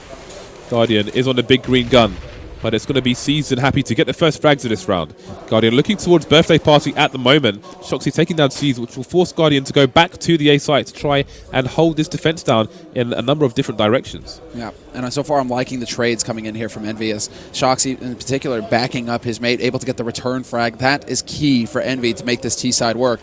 Guardian is on the big green gun, but it's going to be Seized and Happy to get the first frags of this round. Guardian looking towards Birthday Party at the moment. Shoxy taking down Seized, which will force Guardian to go back to the A site to try and hold this defense down in a number of different directions. Yeah, and so far I'm liking the trades coming in here from EnVyUs. Shoxy in particular backing up his mate, able to get the return frag. That is key for Envy to make this T side work.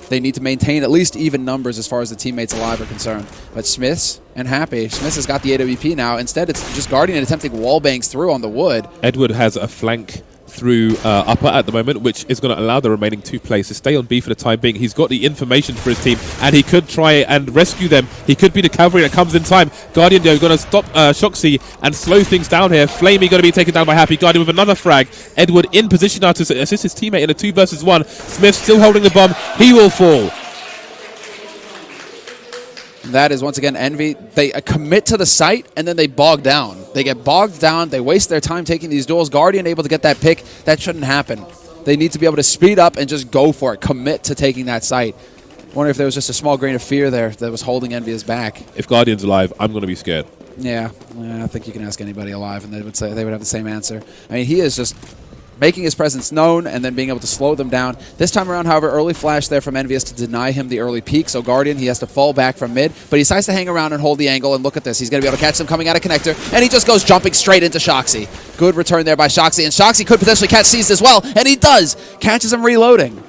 They need to maintain at least even numbers as far as the teammates alive are concerned. But Smiths and Happy. Smiths has got the AWP now. Instead, it's just Guardian attempting wall bangs through on the wood. Edward has a flank through upper at the moment, which is going to allow the remaining 2 players to stay on B for the time being. He's got the information for his team, and he could try and rescue them. He could be the cavalry that comes in time. Guardian, though, going to stop Shoxy and slow things down here. Flamey going to be taken down by Happy. Guardian with another frag. Edward in position now to assist his teammate in a 2 versus 1. Smith still holding the bomb. He will fall. That is, once again, Envy. They commit to the site, and then they bog down. They get bogged down. They waste their time taking these duels. Guardian able to get that pick. That shouldn't happen. They need to be able to speed up and just go for it. Commit to taking that site. Wonder if there was just a small grain of fear there that was holding EnVyUs back. If Guardian's alive, I'm going to be scared. Yeah, I think you can ask anybody alive, and they would have the same answer. I mean, he is just making his presence known and then being able to slow them down. This time around, however, early flash there from EnVyUs to deny him the early peek. So Guardian, he has to fall back from mid, but he decides to hang around and hold the angle. And look at this. He's going to be able to catch them coming out of connector, and he just goes jumping straight into Shoxy. Good return there by Shoxy, and Shoxy could potentially catch Seized as well, and he does. Catches him reloading.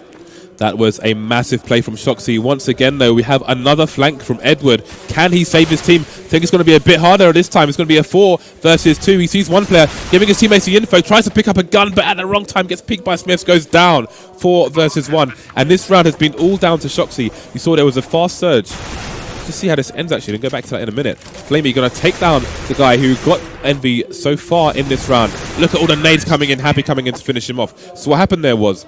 That was a massive play from Shoxy. Once again, though, we have another flank from Edward. Can he save his team? I think it's going to be a bit harder this time. It's going to be a 4 versus 2. He sees one player giving his teammates the info, tries to pick up a gun, but at the wrong time gets peeked by Smith, goes down. 4 versus 1. And this round has been all down to Shoxy. You saw there was a fast surge. Let's see how this ends, actually. We'll go back to that in a minute. Flamey going to take down the guy who got Envy so far in this round. Look at all the nades coming in, Happy coming in to finish him off. So what happened there was,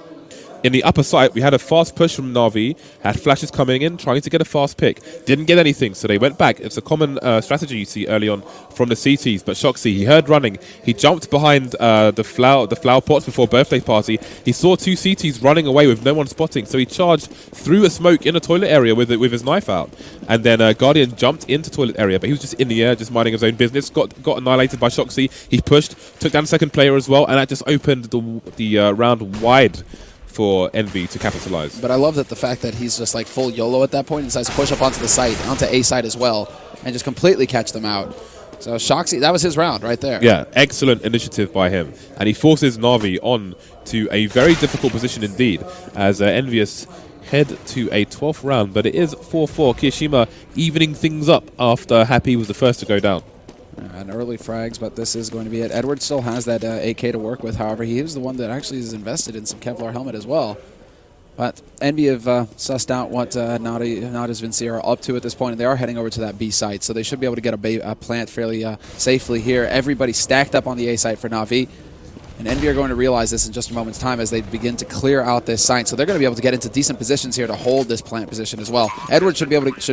in the upper side, we had a fast push from Na'Vi, had flashes coming in, trying to get a fast pick. Didn't get anything, so they went back. It's a common strategy you see early on from the CTs, but Shoxy, he heard running. He jumped behind the flower pots before Birthday Party. He saw 2 CTs running away with no one spotting, so he charged through a smoke in a toilet area with his knife out. And then Guardian jumped into toilet area, but he was just in the air, just minding his own business. Got annihilated by Shoxy. He pushed, took down the second player as well, and that just opened the round wide for Envy to capitalize. But I love that the fact that he's just like full YOLO at that point and decides to push up onto the site, onto A side as well, and just completely catch them out. So Shoxy, that was his round right there. Yeah, excellent initiative by him. And he forces Na'Vi on to a very difficult position indeed, as EnVyUs head to a 12th round, but it is 4-4. Kirishima evening things up after Happy was the first to go down. And early frags, but this is going to be it. Edward still has that AK to work with, however. He is the one that actually is invested in some Kevlar helmet as well. But Envy have sussed out what Nada's Vincier are up to at this point, and they are heading over to that B site, so they should be able to get a plant fairly safely here. Everybody stacked up on the A site for Na'Vi. And Envy are going to realize this in just a moment's time as they begin to clear out this site. So they're going to be able to get into decent positions here to hold this plant position as well. Edward should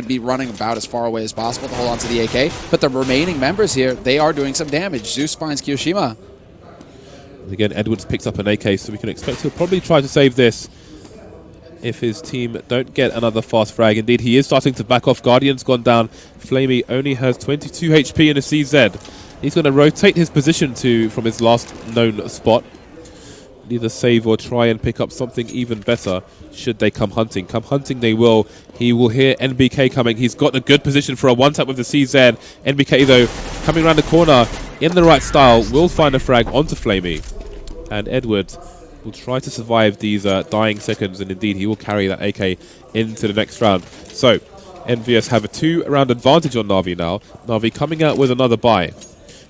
be running about as far away as possible to hold on to the AK. But the remaining members here, they are doing some damage. Zeus finds Kirishima. Again, Edwards picks up an AK, so we can expect he'll probably try to save this if his team don't get another fast frag. Indeed, he is starting to back off. Guardian's gone down. Flamey only has 22 HP in a CZ. He's going to rotate his position from his last known spot. either save or try and pick up something even better should they come hunting. Come hunting they will. He will hear NBK coming. He's got a good position for a one-tap with the CZ. NBK, though, coming around the corner in the right style, will find a frag onto Flamey. And Edward will try to survive these dying seconds, and indeed he will carry that AK into the next round. So, EnVyUs have a 2-round advantage on Na'Vi now. Na'Vi coming out with another bye.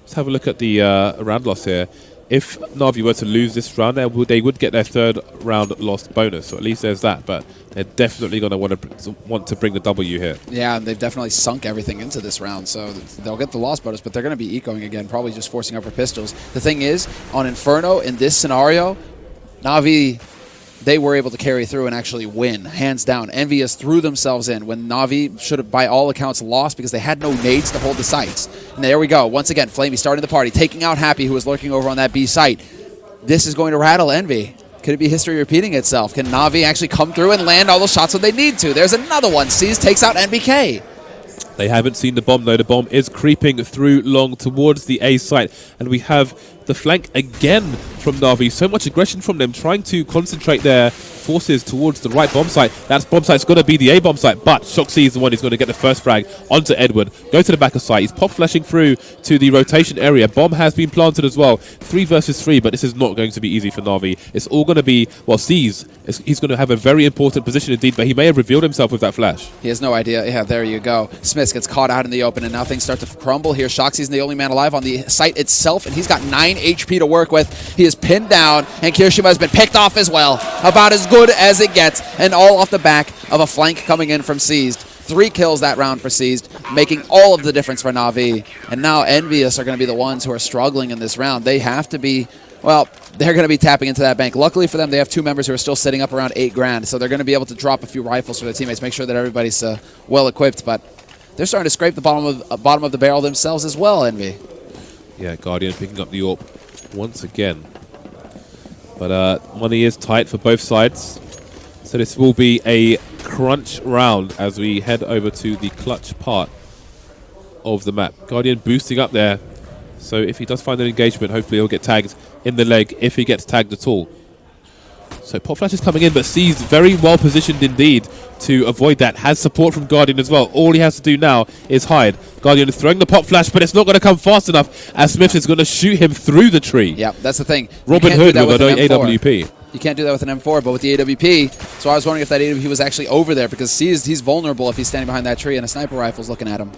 Let's have a look at the round loss here. If Na'Vi were to lose this round, they would get their 3rd round lost bonus, so at least there's that, but they're definitely going to want to bring the W here. Yeah, and they've definitely sunk everything into this round, so they'll get the lost bonus, but they're going to be ecoing again, probably just forcing up for pistols. The thing is, on Inferno, in this scenario, Na'Vi, they were able to carry through and actually win, hands down. EnVyUs threw themselves in when Na'Vi should have, by all accounts, lost because they had no nades to hold the sites. And there we go. Once again, Flamey starting the party, taking out Happy, who was lurking over on that B site. This is going to rattle Envy. Could it be history repeating itself? Can Na'Vi actually come through and land all those shots when they need to? There's another one. Sees takes out NBK. They haven't seen the bomb, though. The bomb is creeping through long towards the A site. And we have the flank again from Na'Vi. So much aggression from them, trying to concentrate their forces towards the right bomb site. That bomb site's going to be the A bomb site, but Shoxy is the one who's going to get the first frag onto Edward. Go to the back of site. He's pop flashing through to the rotation area. Bomb has been planted as well. 3 versus 3, but this is not going to be easy for Na'Vi. It's all going to be, well, C's. He's going to have a very important position indeed, but he may have revealed himself with that flash. He has no idea. Yeah, there you go. Smith gets caught out in the open, and now things start to crumble here. Shoxy's the only man alive on the site itself, and he's got 9 HP to work with. He is pinned down, and Kirishima has been picked off as well. About as good as it gets, and all off the back of a flank coming in from Seized. 3 kills that round for Seized, making all of the difference for Na'Vi. And now EnVyUs are going to be the ones who are struggling in this round. They have to be, well, they're going to be tapping into that bank. Luckily for them, they have 2 members who are still sitting up around 8 grand, so they're going to be able to drop a few rifles for their teammates, make sure that everybody's well equipped. But they're starting to scrape the bottom of the barrel themselves as well, Envy. Yeah, Guardian picking up the AWP once again. But money is tight for both sides. So this will be a crunch round as we head over to the clutch part of the map. Guardian boosting up there. So if he does find an engagement, hopefully he'll get tagged in the leg if he gets tagged at all. So Pop Flash is coming in, but C's very well positioned indeed to avoid that. Has support from Guardian as well. All he has to do now is hide. Guardian is throwing the Pop Flash, but it's not going to come fast enough as Smith is going to shoot him through the tree. Yep, that's the thing. Robin Hood with an AWP. You can't do that with an M4, but with the AWP, so I was wondering if that AWP was actually over there, because he's vulnerable if he's standing behind that tree and a sniper rifle's looking at him.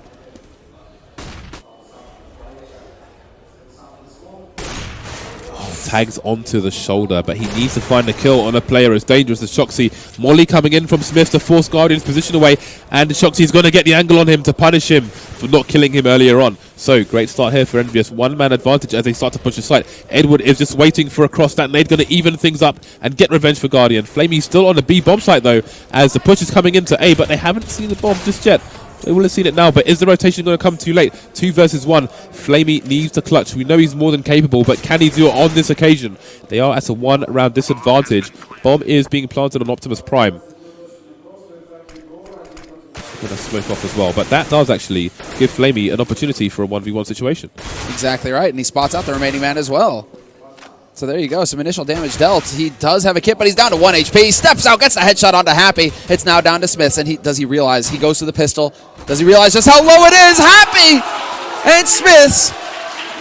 Tags onto the shoulder, but he needs to find a kill on a player as dangerous as Shoxy. Molly coming in from Smith to force Guardian's position away, and Shoxy's going to get the angle on him to punish him for not killing him earlier on. So, great start here for EnVyUs. 1-man advantage as they start to push the site. Edward is just waiting for a cross. That nade going to even things up and get revenge for Guardian. Flamey still on the B bomb site though, as the push is coming into A, but they haven't seen the bomb just yet. They will have seen it now, but is the rotation going to come too late? 2 versus 1. Flamey needs to clutch. We know he's more than capable, but can he do it on this occasion? They are at a 1-round disadvantage. Bomb is being planted on Optimus Prime. Going to smoke off as well, but that does actually give Flamey an opportunity for a 1v1 situation. Exactly right, and he spots out the remaining man as well. So there you go, some initial damage dealt. He does have a kit, but he's down to 1 HP. He steps out, gets a headshot onto Happy. It's now down to Smiths, and does he realize? He goes to the pistol. Does he realize just how low it is? Happy! And Smiths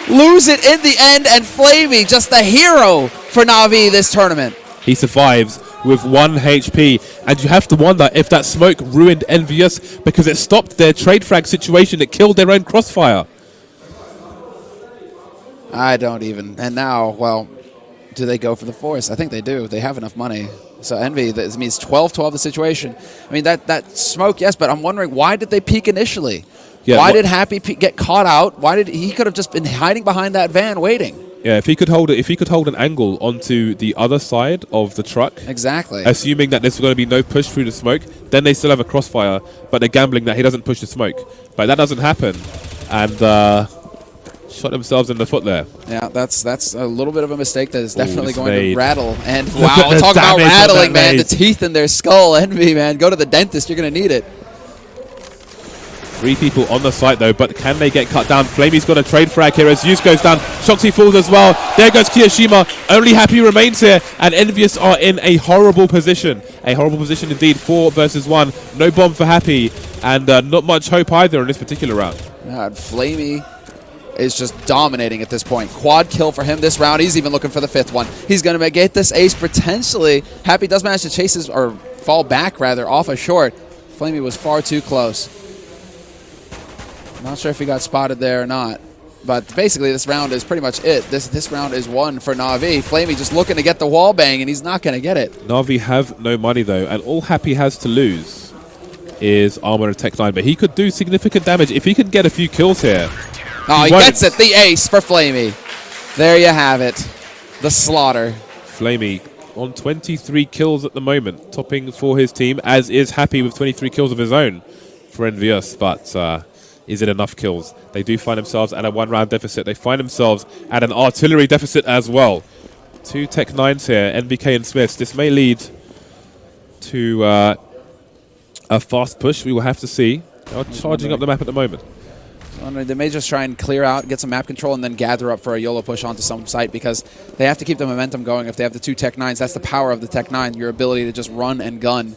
lose it in the end, and Flamey, just the hero for Na'Vi this tournament. He survives with 1 HP, and you have to wonder if that smoke ruined EnVyUs because it stopped their trade frag situation. It killed their own crossfire. I don't even. And now, well, do they go for the force? I think they do. They have enough money. So Envy, this means 12-12 the situation. I mean, that smoke, yes, but I'm wondering, why did they peek initially? Yeah, why did Happy get caught out? Why did he could have just been hiding behind that van waiting? Yeah, if he could hold an angle onto the other side of the truck, exactly, assuming that there's going to be no push through the smoke, then they still have a crossfire, but they're gambling that he doesn't push the smoke. But that doesn't happen, and shot themselves in the foot there. Yeah, that's a little bit of a mistake that is definitely going to rattle. And wow, talk about rattling, man. The teeth in their skull. Envy, man. Go to the dentist. You're going to need it. 3 people on the site though, but can they get cut down? Flamey's got a trade frag here as Zeus goes down. Shoxy falls as well. There goes Kiyoshima. Only Happy remains here, and EnVyUs are in a horrible position. A horrible position indeed. 4 versus 1. No bomb for Happy, and not much hope either in this particular round. God, Flamey is just dominating at this point. Quad kill for him this round. He's even looking for the 5th one. He's going to get this ace potentially. Happy does manage to chase his, or fall back rather, off a short. Flamey was far too close. Not sure if he got spotted there or not. But basically, this round is pretty much it. This round is won for Na'Vi. Flamey just looking to get the wall bang, and he's not going to get it. Na'Vi have no money, though, and all Happy has to lose is armor and tech 9. But he could do significant damage if he can get a few kills here. Oh, he gets it. The ace for Flamey. There you have it. The slaughter. Flamey on 23 kills at the moment, topping for his team, as is Happy with 23 kills of his own for EnVyUs. But is it enough kills? They do find themselves at a 1-round deficit. They find themselves at an artillery deficit as well. 2 Tech 9s here, NBK and Smiths. This may lead to a fast push. We will have to see. They are charging up the map at the moment. They may just try and clear out, get some map control, and then gather up for a YOLO push onto some site, because they have to keep the momentum going. If they have the 2 Tech 9s, that's the power of the Tech 9, your ability to just run and gun.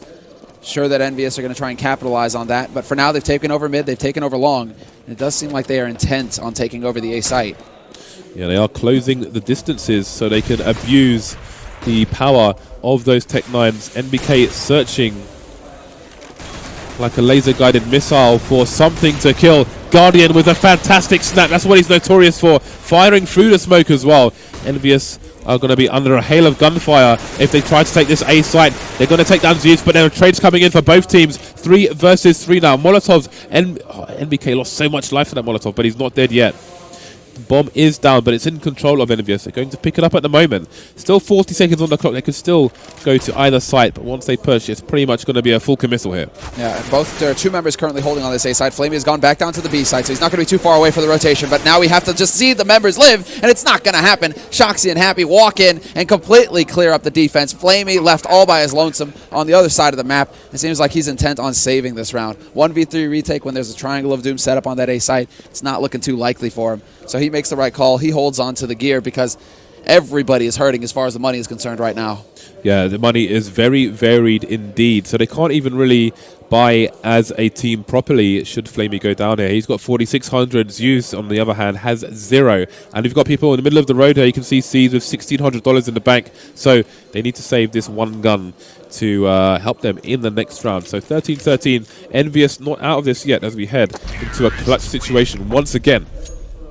Sure that EnVyUs are going to try and capitalize on that, but for now they've taken over mid, they've taken over long, and it does seem like they are intent on taking over the A site. Yeah, they are closing the distances so they can abuse the power of those Tech 9s. NBK searching like a laser-guided missile for something to kill. Guardian with a fantastic snap. That's what he's notorious for, firing through the smoke as well. EnVyUs are going to be under a hail of gunfire if they try to take this A site. They're going to take down Zeus, but there are trades coming in for both teams. 3 versus 3 now. Molotovs, NBK lost so much life to that Molotov, but he's not dead yet. The bomb is down, but it's in control of EnVyUs. They're going to pick it up at the moment. Still 40 seconds on the clock. They could still go to either site, but once they push, it's pretty much going to be a full committal here. Yeah, there are 2 members currently holding on this A side. Flamey has gone back down to the B side, so he's not going to be too far away for the rotation, but now we have to just see the members live, and it's not going to happen. Shoxy and Happy walk in and completely clear up the defense. Flamey left all by his lonesome on the other side of the map. It seems like he's intent on saving this round. 1v3 retake when there's a Triangle of Doom set up on that A site. It's not looking too likely for him. So he makes the right call. He holds on to the gear because everybody is hurting as far as the money is concerned right now. Yeah, the money is very varied indeed. So they can't even really buy as a team properly should Flamey go down here. He's got 4,600. Zeus, on the other hand, has 0. And we've got people in the middle of the road here. You can see C's with $1,600 in the bank. So they need to save this one gun to help them in the next round. So 13-13. EnVyUs not out of this yet as we head into a clutch situation once again.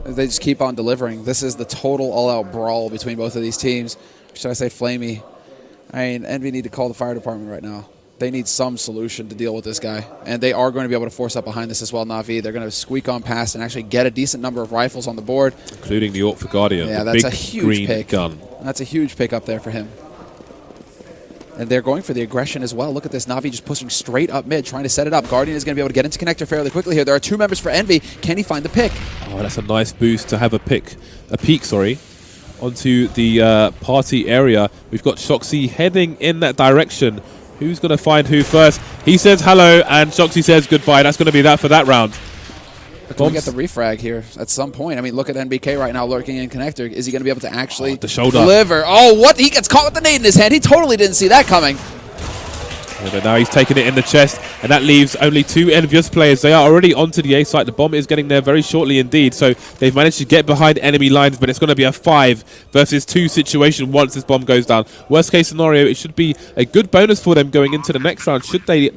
They just keep on delivering. This is the total all-out brawl between both of these teams. Should I say Flamey? I mean, Envy need to call the fire department right now. They need some solution to deal with this guy. And they are going to be able to force up behind this as well, Na'Vi. They're going to squeak on past and actually get a decent number of rifles on the board. Including the AUG for Guardian. Yeah, the that's big a huge green pick. Gun. That's a huge pick up there for him. And they're going for the aggression as well. Look at this. Na'Vi just pushing straight up mid, trying to set it up. Guardian is going to be able to get into connector fairly quickly here. There are 2 members for Envy. Can he find the pick? Oh, that's a nice boost to have a peek, onto the party area. We've got Shoxy heading in that direction. Who's going to find who first? He says hello, and Shoxy says goodbye. That's going to be that for that round. Can we get the refrag here at some point? I mean, look at NBK right now lurking in connector. Is he going to be able to actually the shoulder deliver? Oh, what? He gets caught with the nade in his hand. He totally didn't see that coming. Yeah, but now he's taking it in the chest, and that leaves only 2 EnVyUs players. They are already onto the A site. The bomb is getting there very shortly indeed, so they've managed to get behind enemy lines, but it's going to be a 5 versus 2 situation once this bomb goes down. Worst case scenario, it should be a good bonus for them going into the next round should they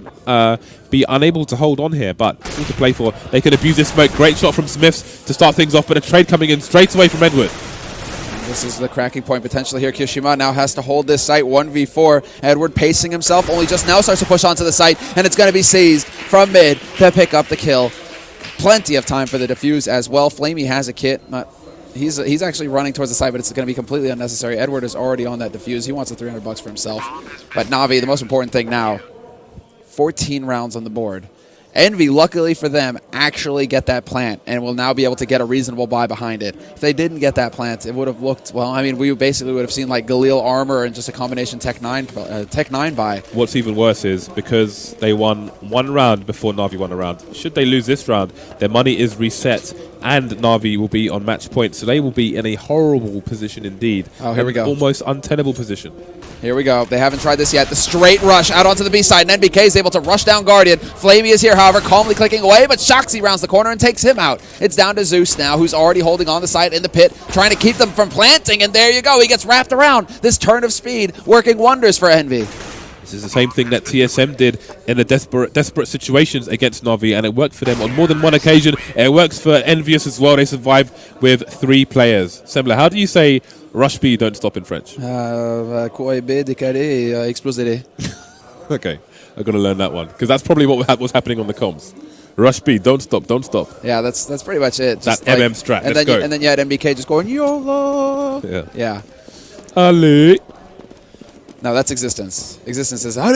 be unable to hold on here, but all to play for. They can abuse this smoke. Great shot from Smiths to start things off, but a trade coming in straight away from Edward. This is the cracking point potentially here. Kiyoshima now has to hold this site 1v4. Edward pacing himself, only just now starts to push onto the site, and it's going to be seized from mid to pick up the kill. Plenty of time for the defuse as well. Flamey has a kit. He's actually running towards the site, but it's going to be completely unnecessary. Edward is already on that defuse. He wants the $300 for himself. But Na'Vi, the most important thing now, 14 rounds on the board. Envy, luckily for them, actually get that plant and will now be able to get a reasonable buy behind it. If they didn't get that plant, it would have looked, well, I mean, we basically would have seen like Galil armor and just a combination Tech 9 buy. What's even worse is because they won one round before Na'Vi won a round. Should they lose this round, their money is reset and Na'Vi will be on match point. So they will be in a horrible position indeed. Oh, here we go. Almost untenable position. Here we go. They haven't tried this yet. The straight rush out onto the B side, and NBK is able to rush down Guardian. Flamey is here, however, calmly clicking away, but Shoxy rounds the corner and takes him out. It's down to Zeus now, who's already holding on the side in the pit, trying to keep them from planting, and there you go. He gets wrapped around. This turn of speed working wonders for Envy. This is the same thing that TSM did in the desperate situations against Na'Vi, and it worked for them on more than one occasion. It works for EnVyUs as well. They survived with 3 players. Sembla, how do you say rush B, don't stop in French? Quoi B, décalé, exploser. Okay, I'm going to learn that one, because that's probably what was happening on the comms. Rush B, don't stop, don't stop. Yeah, that's pretty much it. Just that like, MM strat, and let's go. And then you had MBK just going, YOLO. Yeah. Ali. No, that's Existence. Existence is, right.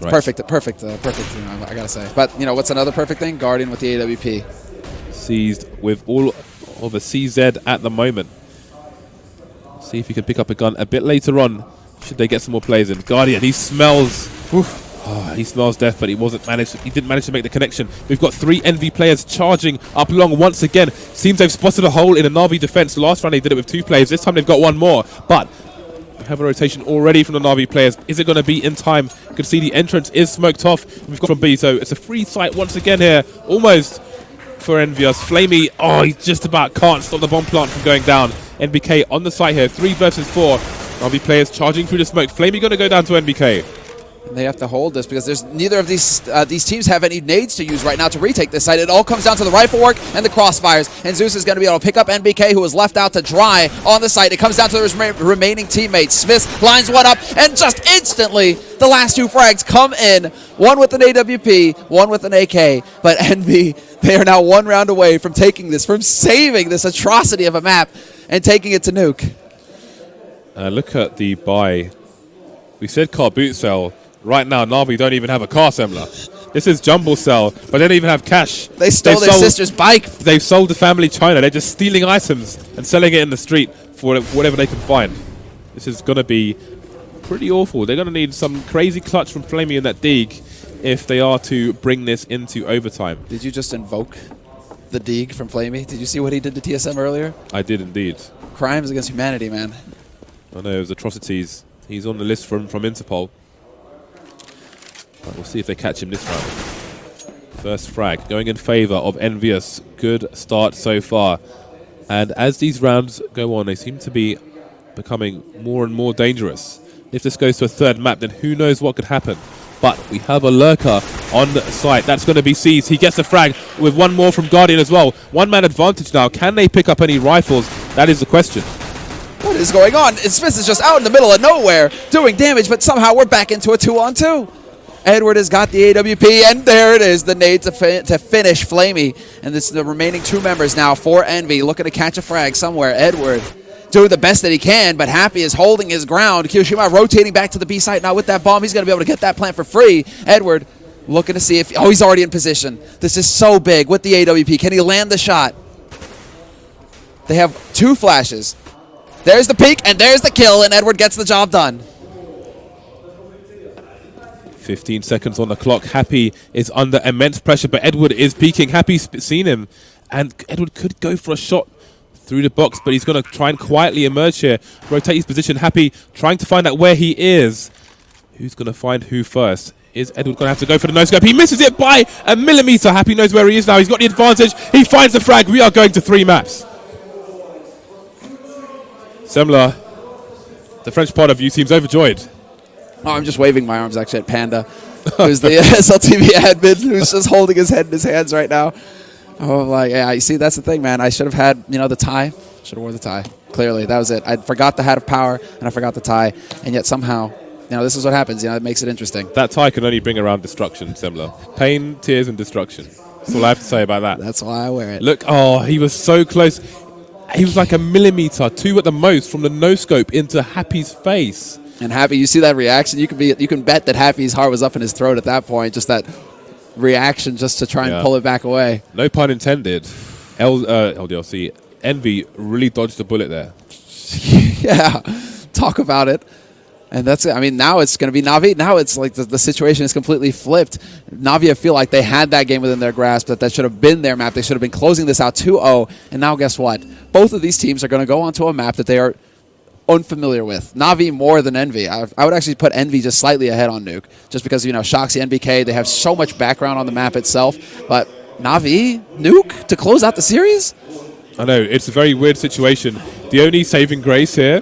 Perfect, you know, I gotta say. But, you know, what's another perfect thing? Guardian with the AWP. Seized with all of a CZ at the moment. See if he can pick up a gun a bit later on. Should they get some more players in? Guardian, he smells. He smells death, but he didn't manage to make the connection. We've got 3 Envy players charging up long once again. Seems they've spotted a hole in a Na'Vi defense. Last round they did it with 2 players. This time they've got 1 more. But we have a rotation already from the Na'Vi players. Is it going to be in time? You can see the entrance is smoked off. We've got from B, so it's a free site once again here. Almost for EnVyUs. Flamey, he just about can't stop the bomb plant from going down. NBK on the site here. 3 versus 4. Na'Vi players charging through the smoke. Flamey going to go down to NBK. And they have to hold this because there's neither of these teams have any nades to use right now to retake this site. It all comes down to the rifle work and the crossfires. And Zeus is going to be able to pick up NBK, who was left out to dry on the site. It comes down to his remaining teammates. Smith lines one up, and just instantly, the last 2 frags come in. One with an AWP, one with an AK. But Envy, they are now 1 round away from taking this, from saving this atrocity of a map and taking it to nuke. Look at the buy. We said car boot cell. Right now, Na'Vi don't even have a car assembler. This is Jumble Cell, but they don't even have cash. They stole their sister's bike. They've sold the family China. They're just stealing items and selling it in the street for whatever they can find. This is going to be pretty awful. They're going to need some crazy clutch from Flamey in that dig if they are to bring this into overtime. Did you just invoke the dig from Flamey? Did you see what he did to TSM earlier? I did indeed. Crimes against humanity, man. I know, it was atrocities. He's on the list from Interpol. But we'll see if they catch him this round. First frag going in favor of EnVyUs. Good start so far. And as these rounds go on, they seem to be becoming more and more dangerous. If this goes to a 3rd map, then who knows what could happen. But we have a lurker on the site. That's going to be seized. He gets a frag with 1 more from Guardian as well. 1-man advantage now. Can they pick up any rifles? That is the question. What is going on? Smith is just out in the middle of nowhere doing damage, but somehow we're back into a 2-on-2. Edward has got the AWP, and there it is, the nade to finish Flamey. And this is the remaining 2 members now for Envy, looking to catch a frag somewhere. Edward doing the best that he can, but Happy is holding his ground. Kiyoshima rotating back to the B site now with that bomb. He's going to be able to get that plant for free. Edward looking to see if... he's already in position. This is so big with the AWP. Can he land the shot? They have 2 flashes. There's the peek, and there's the kill, and Edward gets the job done. 15 seconds on the clock. Happy is under immense pressure, but Edward is peeking. Happy's seen him, and Edward could go for a shot through the box, but he's going to try and quietly emerge here, rotate his position. Happy trying to find out where he is. Who's going to find who first? Is Edward going to have to go for the no-scope? He misses it by a millimeter. Happy knows where he is now. He's got the advantage. He finds the frag. We are going to 3 maps. Semler, the French part of you seems overjoyed. Oh, I'm just waving my arms actually at Panda, who's the SLTV admin, who's just holding his head in his hands right now. Oh, I'm like, yeah, you see, that's the thing, man. I should have had, the tie. Should have worn the tie. Clearly, that was it. I forgot the hat of power, and I forgot the tie. And yet somehow, this is what happens. It makes it interesting. That tie can only bring around destruction, Semler. Pain, tears, and destruction. That's all I have to say about that. That's why I wear it. Look, he was so close. He was like a millimeter, 2 at the most, from the no-scope into Happy's face. And Happy, you see that reaction? You can bet that Happy's heart was up in his throat at that point. Just that reaction, just to try and pull it back away. No pun intended. LDLC Envy really dodged the bullet there. Yeah, talk about it. And that's it. I mean, now it's going to be Na'Vi. Now it's like the situation is completely flipped. Na'Vi feel like they had that game within their grasp, that should have been their map. They should have been closing this out 2-0. And now guess what? Both of these teams are going to go onto a map that they are unfamiliar with. Na'Vi more than Envy. I would actually put Envy just slightly ahead on Nuke, just because, Shoxy, NBK, they have so much background on the map itself. But Na'Vi, Nuke, to close out the series? I know, it's a very weird situation. The only saving grace here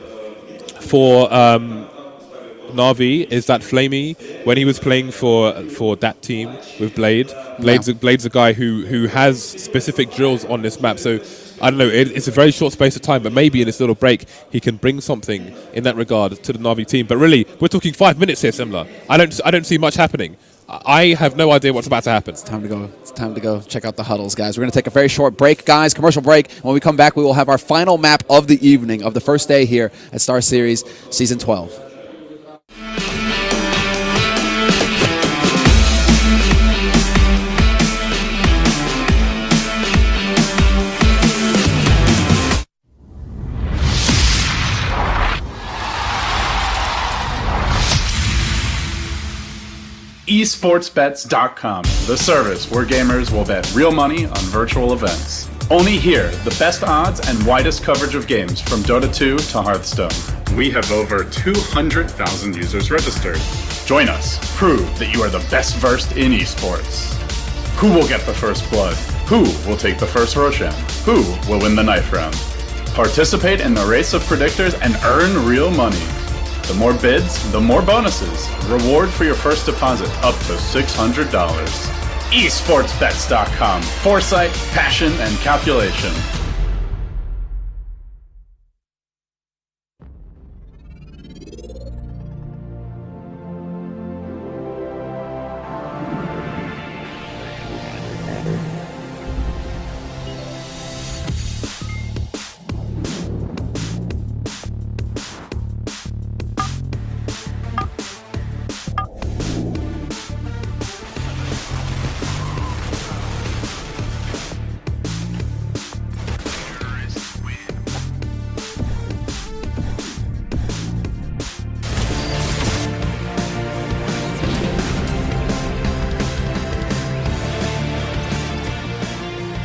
for Na'Vi is that Flamey, when he was playing for that team with Blade's a guy who has specific drills on this map. So I don't know, it's a very short space of time, but maybe in this little break he can bring something in that regard to the Na'Vi team. But really, we're talking 5 minutes here, Simla. I don't see much happening. I have no idea what's about to happen. It's time to go. It's time to go check out the huddles, guys. We're going to take a very short break, guys, commercial break. When we come back, we will have our final map of the evening, of the first day here at Star Series Season 12. eSportsBets.com, the service where gamers will bet real money on virtual events. Only here, the best odds and widest coverage of games from Dota 2 to Hearthstone. We have over 200,000 users registered. Join us. Prove that you are the best versed in esports. Who will get the first blood? Who will take the first Roshan? Who will win the knife round? Participate in the race of predictors and earn real money. The more bids, the more bonuses. Reward for your first deposit up to $600. eSportsBets.com. Foresight, passion, and calculation.